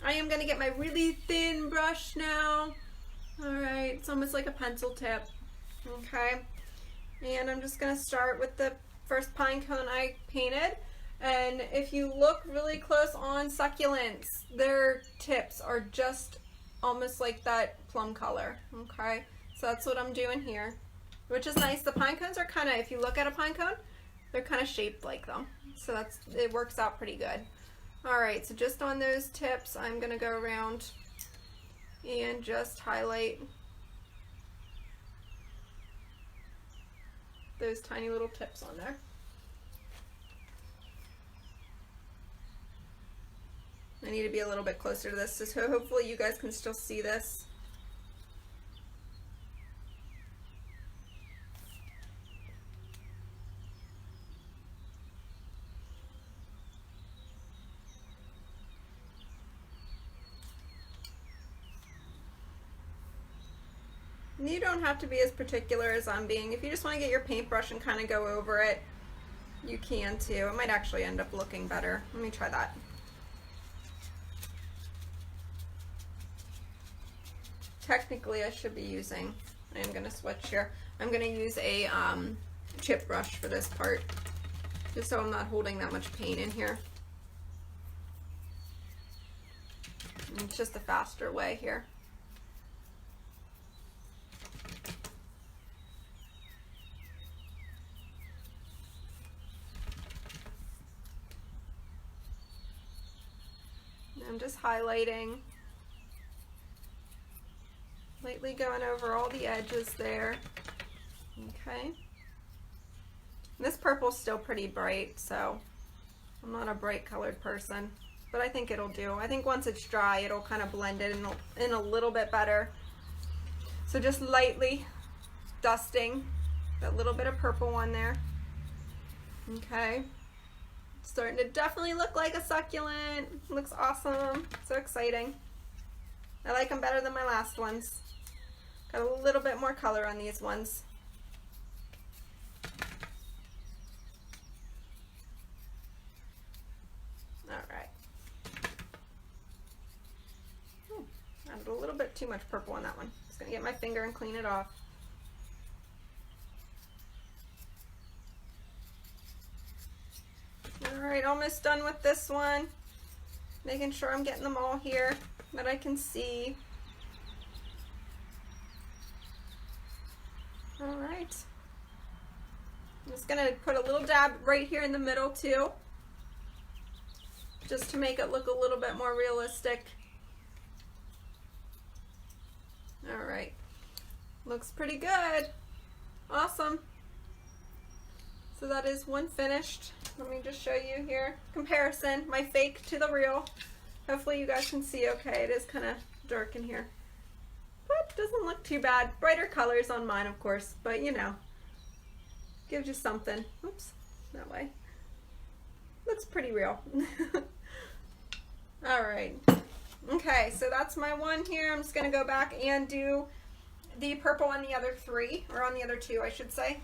I am going to get my really thin brush now. Alright, it's almost like a pencil tip. Okay, and I'm just going to start with the first pine cone I painted. And if you look really close on succulents, their tips are just almost like that plum color. Okay, so that's what I'm doing here, which is nice. The pine cones are kind of, if you look at a pine cone, they're kind of shaped like them. So it works out pretty good. Alright, so just on those tips, I'm going to go around and just highlight those tiny little tips on there. I need to be a little bit closer to this, so hopefully you guys can still see this. You don't have to be as particular as I'm being. If you just want to get your paintbrush and kind of go over it, you can too. It might actually end up looking better. Let me try that. Technically, I should be using, I'm going to switch here. I'm going to use a chip brush for this part, just so I'm not holding that much paint in here. It's just a faster way here. I'm just highlighting, lightly going over all the edges there. Okay. And this purple's still pretty bright, so I'm not a bright colored person, but I think it'll do. I think once it's dry, it'll kind of blend it in a little bit better. So just lightly dusting that little bit of purple on there. Okay. Starting to definitely look like a succulent. Looks awesome. So exciting. I like them better than my last ones. Got a little bit more color on these ones. Alright. Added a little bit too much purple on that one. Just going to get my finger and clean it off. Alright, almost done with this one. Making sure I'm getting them all here that I can see. Alright. I'm just going to put a little dab right here in the middle too, just to make it look a little bit more realistic. Alright. Looks pretty good. Awesome. So that is one finished. Let me just show you here. Comparison, my fake to the real. Hopefully you guys can see okay. It is kind of dark in here, but doesn't look too bad. Brighter colors on mine, of course, but you know, gives you something. Oops, that way. Looks pretty real. Alright. Okay, so that's my one here. I'm just going to go back and do the purple on the other three, or on the other two, I should say.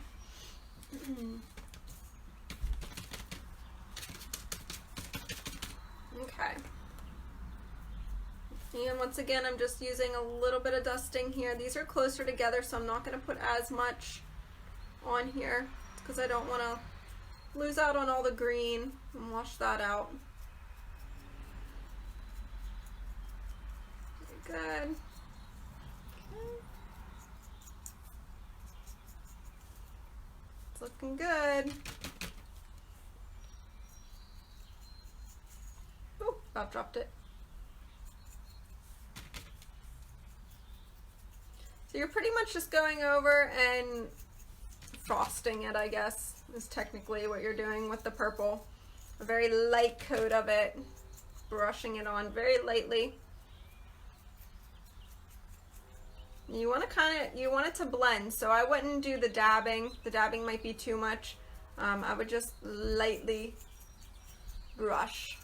Okay. And once again, I'm just using a little bit of dusting here. These are closer together, so I'm not going to put as much on here because I don't want to lose out on all the green and wash that out. Very good. Okay. It's looking good. Oh, about dropped it. So you're pretty much just going over and frosting it, I guess, is technically what you're doing with the purple. A very light coat of it, brushing it on very lightly. You want it to blend, so I wouldn't do the dabbing. The dabbing might be too much. I would just lightly brush.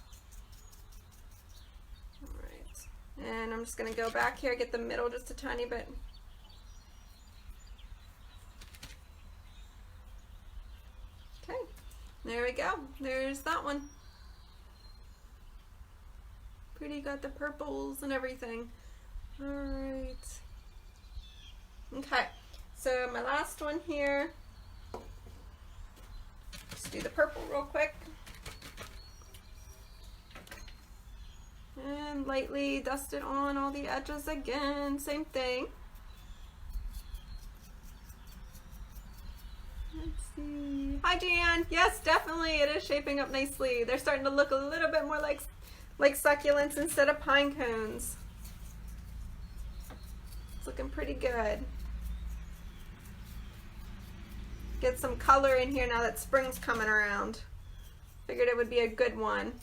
All right, and I'm just gonna go back here, get the middle just a tiny bit. Okay, there we go. There's that one. Pretty, got the purples and everything. All right. Okay, so my last one here. Just do the purple real quick. And lightly dust it on all the edges again. Same thing. Let's see. Hi, Jan. Yes, definitely. It is shaping up nicely. They're starting to look a little bit more like succulents instead of pine cones. It's looking pretty good. Get some color in here now that spring's coming around. Figured it would be a good one.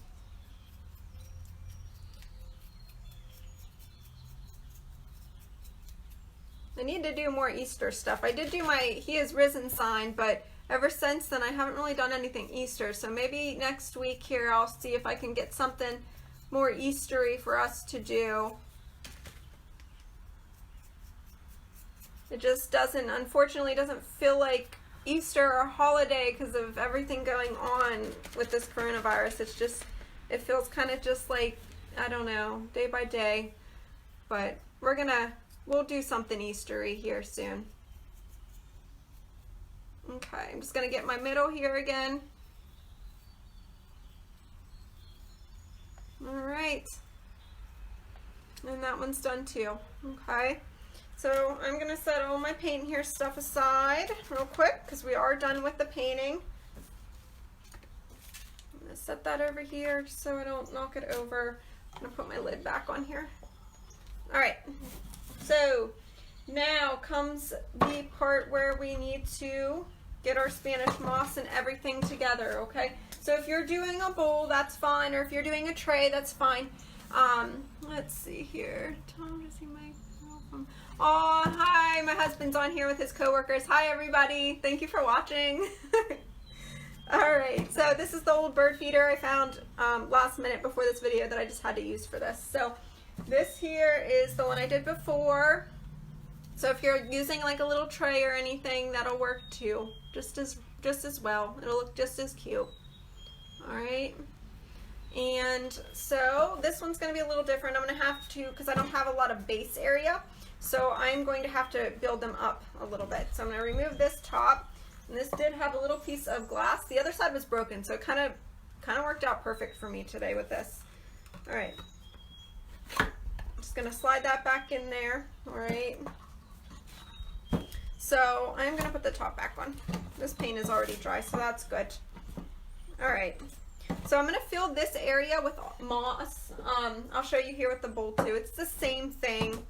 I need to do more Easter stuff. I did do my He Is Risen sign, but ever since then I haven't really done anything Easter. So maybe next week here I'll see if I can get something more Eastery for us to do. It just doesn't, unfortunately, doesn't feel like Easter or holiday because of everything going on with this coronavirus. It's just, it feels kind of just like, I don't know, day by day. But we'll do something Eastery here soon. Okay, I'm just gonna get my middle here again. All right, and that one's done too. Okay, so I'm gonna set all my paint here stuff aside real quick because we are done with the painting. I'm gonna set that over here just so I don't knock it over. I'm gonna put my lid back on here. All right, so now comes the part where we need to get our Spanish moss and everything together, okay? So if you're doing a bowl, that's fine, or if you're doing a tray, that's fine. Let's see here. Tom, to see my welcome. Oh, hi, my husband's on here with his coworkers. Hi, everybody. Thank you for watching. All right, so this is the old bird feeder I found last minute before this video that I just had to use for this. So this here is the one I did before. So if you're using like a little tray or anything, that'll work too, just as well. It'll look just as cute. All right. And so this one's going to be a little different. I'm going to have to, because I don't have a lot of base area, so I'm going to have to build them up a little bit. So I'm going to remove this top, and this did have a little piece of glass. The other side was broken, so it kind of worked out perfect for me today with this. All right. Just going to slide that back in there. All right. So I'm going to put the top back on. This paint is already dry, so that's good. All right. So I'm going to fill this area with moss. I'll show you here with the bowl too. It's the same thing.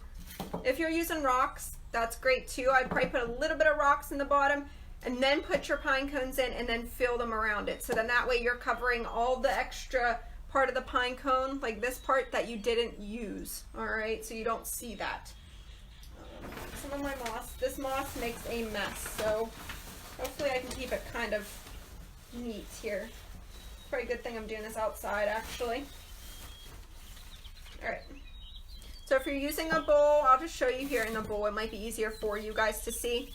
If you're using rocks, that's great too. I'd probably put a little bit of rocks in the bottom and then put your pine cones in and then fill them around it. So then that way you're covering all the extra part of the pine cone, like this part that you didn't use. All right, so you don't see that. Some of my moss. This moss makes a mess, so hopefully I can keep it kind of neat here. Pretty good thing I'm doing this outside, actually. All right. So if you're using a bowl, I'll just show you here in the bowl. It might be easier for you guys to see.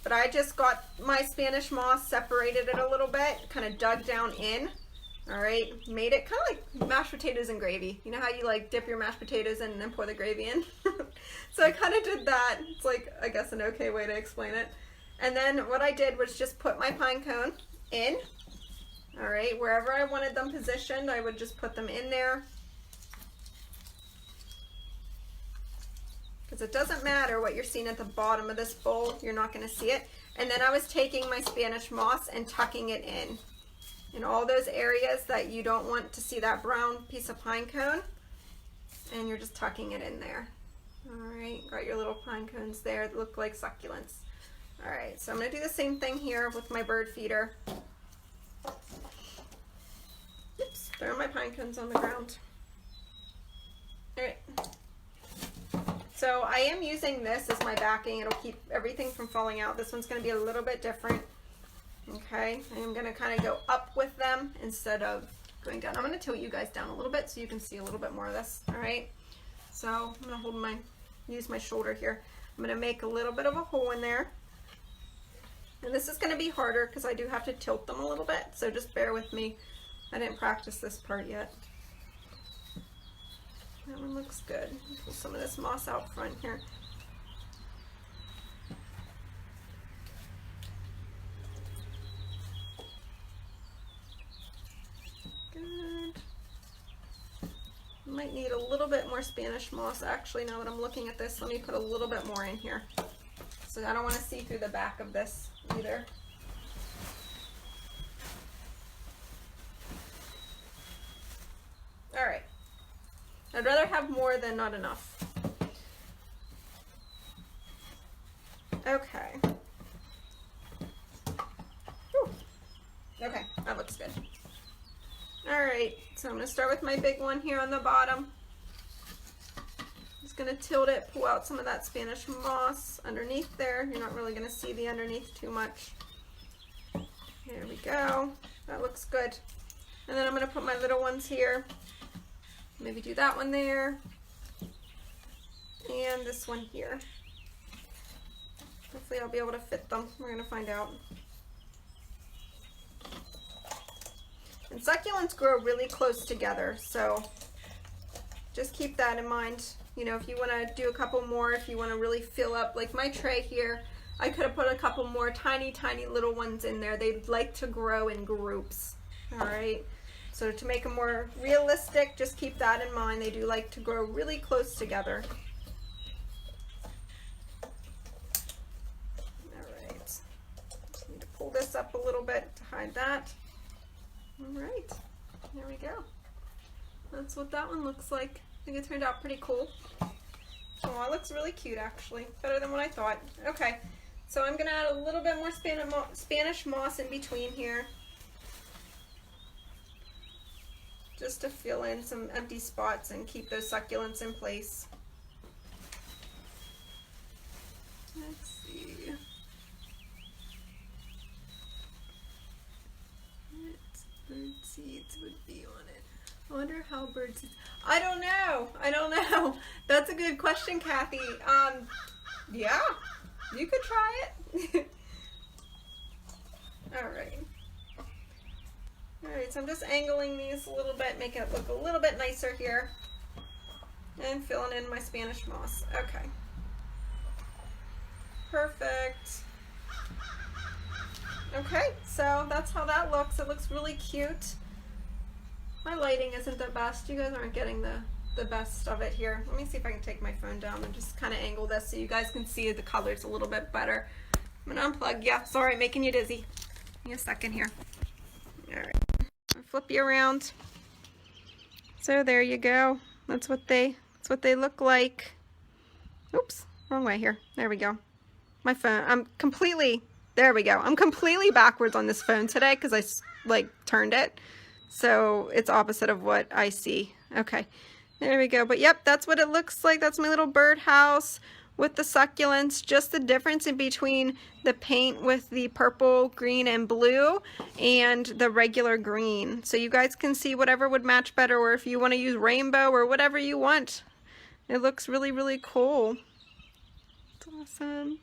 But I just got my Spanish moss, separated it a little bit, kind of dug down in. All right, made it kind of like mashed potatoes and gravy. You know how you like dip your mashed potatoes in and then pour the gravy in? So I kind of did that. It's like, I guess, an okay way to explain it. And then what I did was just put my pine cone in. All right, wherever I wanted them positioned, I would just put them in there. Because it doesn't matter what you're seeing at the bottom of this bowl, you're not going to see it. And then I was taking my Spanish moss and tucking it in all those areas that you don't want to see that brown piece of pine cone, and you're just tucking it in there. All right, got your little pine cones there that look like succulents. All right, so I'm going to do the same thing here with my bird feeder. Oops, throwing my pine cones on the ground. All right. So I am using this as my backing. It'll keep everything from falling out. This one's going to be a little bit different. Okay, I am going to kind of go up with them instead of going down. I'm going to tilt you guys down a little bit so you can see a little bit more of this. All right, so I'm going to use my shoulder here. I'm going to make a little bit of a hole in there. And this is going to be harder because I do have to tilt them a little bit, so just bear with me. I didn't practice this part yet. That one looks good. Pull some of this moss out front here. Good. Might need a little bit more Spanish moss actually. Now that I'm looking at this, let me put a little bit more in here. So I don't want to see through the back of this either. All right. I'd rather have more than not enough. Okay. Whew. Okay, that looks good. All right, so I'm going to start with my big one here on the bottom. Just going to tilt it, pull out some of that Spanish moss underneath there. You're not really going to see the underneath too much. There we go. That looks good. And then I'm going to put my little ones here. Maybe do that one there. And this one here. Hopefully I'll be able to fit them. We're going to find out. And succulents grow really close together, so just keep that in mind. You know, if you want to do a couple more, if you want to really fill up, like my tray here, I could have put a couple more tiny, tiny little ones in there. They'd like to grow in groups, all right? So to make them more realistic, just keep that in mind. They do like to grow really close together. All right, just need to pull this up a little bit to hide that. All right, there we go. That's what that one looks like. I think it turned out pretty cool. Oh, it looks really cute actually. Better than what I thought. Okay, so I'm gonna add a little bit more Spanish moss in between here. Just to fill in some empty spots and keep those succulents in place. Let's see. Bird seeds would be on it. I wonder how bird seeds. I don't know. I don't know. That's a good question, Kathy. Yeah, you could try it. All right. All right, so I'm just angling these a little bit, making it look a little bit nicer here. And filling in my Spanish moss. Okay. Perfect. Okay, so that's how that looks. It looks really cute. My lighting isn't the best. You guys aren't getting the best of it here. Let me see if I can take my phone down and just kind of angle this so you guys can see the colors a little bit better. I'm gonna unplug. Yeah, sorry, making you dizzy. Give me a second here. All right, I'll flip you around. So there you go. That's what they look like. Oops, wrong way here. There we go. My phone. There we go. I'm completely backwards on this phone today because I like turned it. So it's opposite of what I see. Okay, there we go. But yep, that's what it looks like. That's my little birdhouse with the succulents. Just the difference in between the paint with the purple, green, and blue and the regular green. So you guys can see whatever would match better, or if you want to use rainbow or whatever you want. It looks really, really cool. It's awesome.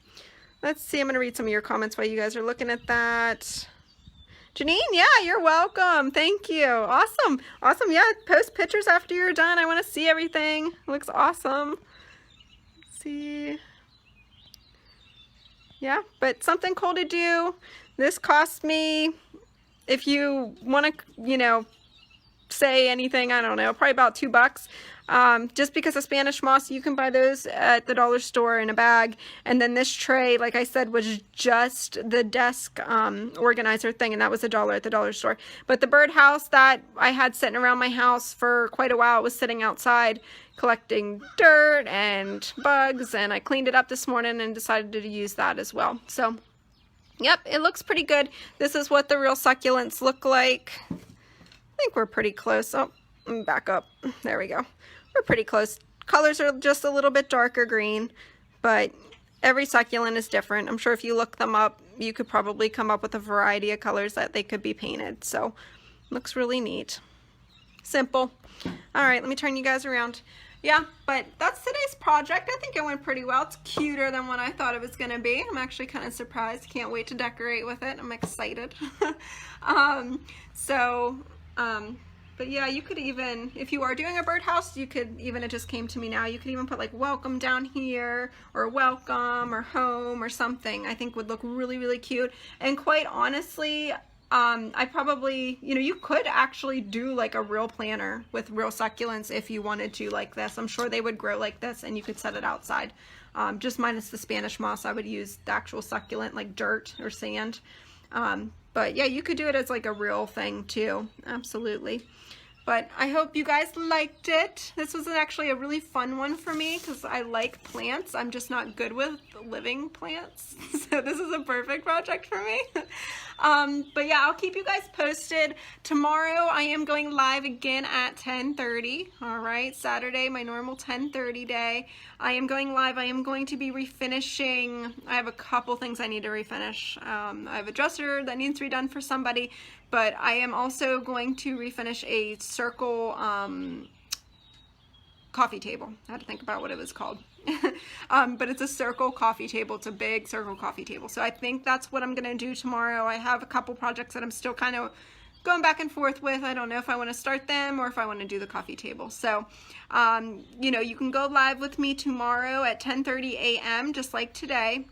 Let's see, I'm going to read some of your comments while you guys are looking at that. Janine, yeah, you're welcome. Thank you. Awesome. Awesome. Yeah, post pictures after you're done. I want to see everything. It looks awesome. Let's see. Yeah, but something cool to do. This cost me, if you want to, you know, say anything, I don't know, probably about $2. Just because of Spanish moss, you can buy those at the dollar store in a bag. And then this tray, like I said, was just the desk organizer thing, and that was $1 at the dollar store. But the birdhouse that I had sitting around my house for quite a while, was sitting outside collecting dirt and bugs, and I cleaned it up this morning and decided to use that as well. So, yep, it looks pretty good. This is what the real succulents look like. I think we're pretty close. Oh, let me back up. There we go. We're pretty close colors are just a little bit darker green, but every succulent is different. I'm sure if you look them up, you could probably come up with a variety of colors that they could be painted. So looks really neat. Simple. All right, let me turn you guys around. Yeah, but that's today's project. I think it went pretty well. It's cuter than what I thought it was going to be. I'm actually kind of surprised. Can't wait to decorate with it. I'm excited. But yeah, you could even, if you are doing a birdhouse, you could even, it just came to me now, you could even put like welcome down here, or welcome, or home, or something. I think would look really, really cute. And quite honestly, I probably, you know, you could actually do like a real planter with real succulents if you wanted to like this. I'm sure they would grow like this and you could set it outside. Just minus the Spanish moss, I would use the actual succulent like dirt or sand. But yeah, you could do it as like a real thing too. Absolutely. But I hope you guys liked it. This was actually a really fun one for me because I like plants. I'm just not good with living plants. So this is a perfect project for me. But yeah, I'll keep you guys posted. Tomorrow I am going live again at 10:30. All right, Saturday, my normal 10:30 day. I am going live. I am going to be refinishing. I have a couple things I need to refinish. I have a dresser that needs to be done for somebody, but I am also going to refinish a circle coffee table. I had to think about what it was called. But it's a circle coffee table. It's a big circle coffee table. So I think that's what I'm going to do tomorrow. I have a couple projects that I'm still kind of going back and forth with. I don't know if I want to start them or if I want to do the coffee table. So, you know, you can go live with me tomorrow at 10:30 a.m. just like today.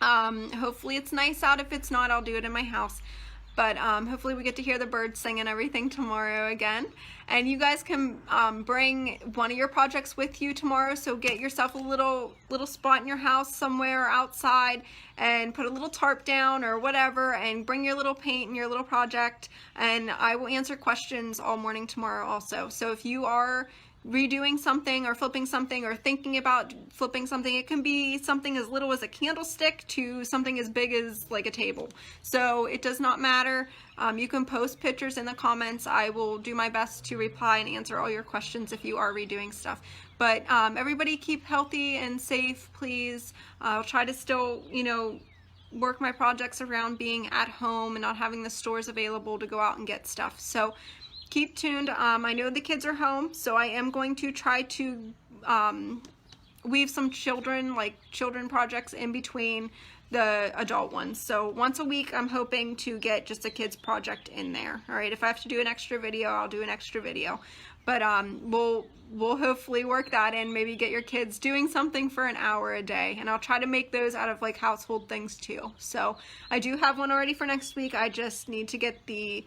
Hopefully it's nice out. If it's not, I'll do it in my house. But hopefully we get to hear the birds sing and everything tomorrow again. And you guys can bring one of your projects with you tomorrow. So get yourself a little spot in your house somewhere outside and put a little tarp down or whatever and bring your little paint and your little project. And I will answer questions all morning tomorrow also. So if you are redoing something or flipping something or thinking about flipping something, it can be something as little as a candlestick to something as big as like a table. So it does not matter. You can post pictures in the comments. I will do my best to reply and answer all your questions if you are redoing stuff. But everybody keep healthy and safe, please. I'll try to still, you know, work my projects around being at home and not having the stores available to go out and get stuff. So keep tuned. I know the kids are home, so I am going to try to weave some children projects in between the adult ones. So once a week, I'm hoping to get just a kids project in there. All right, if I have to do an extra video, I'll do an extra video. But we'll hopefully work that in, maybe get your kids doing something for an hour a day. And I'll try to make those out of like household things too. So I do have one already for next week. I just need to get the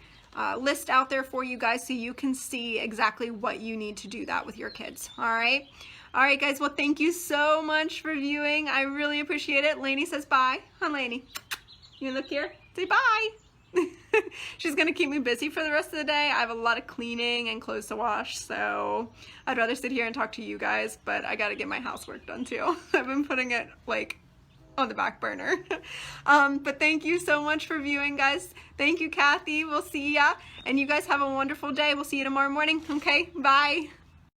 list out there for you guys so you can see exactly what you need to do that with your kids. All right, guys, well, thank you so much for viewing. I really appreciate it. Lainey says bye. Hi, Lainey. You look here, say bye. She's gonna keep me busy for the rest of the day. I have a lot of cleaning and clothes to wash, so I'd rather sit here and talk to you guys, but I gotta get my housework done too. I've been putting it like on the back burner. But thank you so much for viewing, guys. Thank you, Kathy. We'll see ya. And you guys have a wonderful day. We'll see you tomorrow morning. Okay, bye.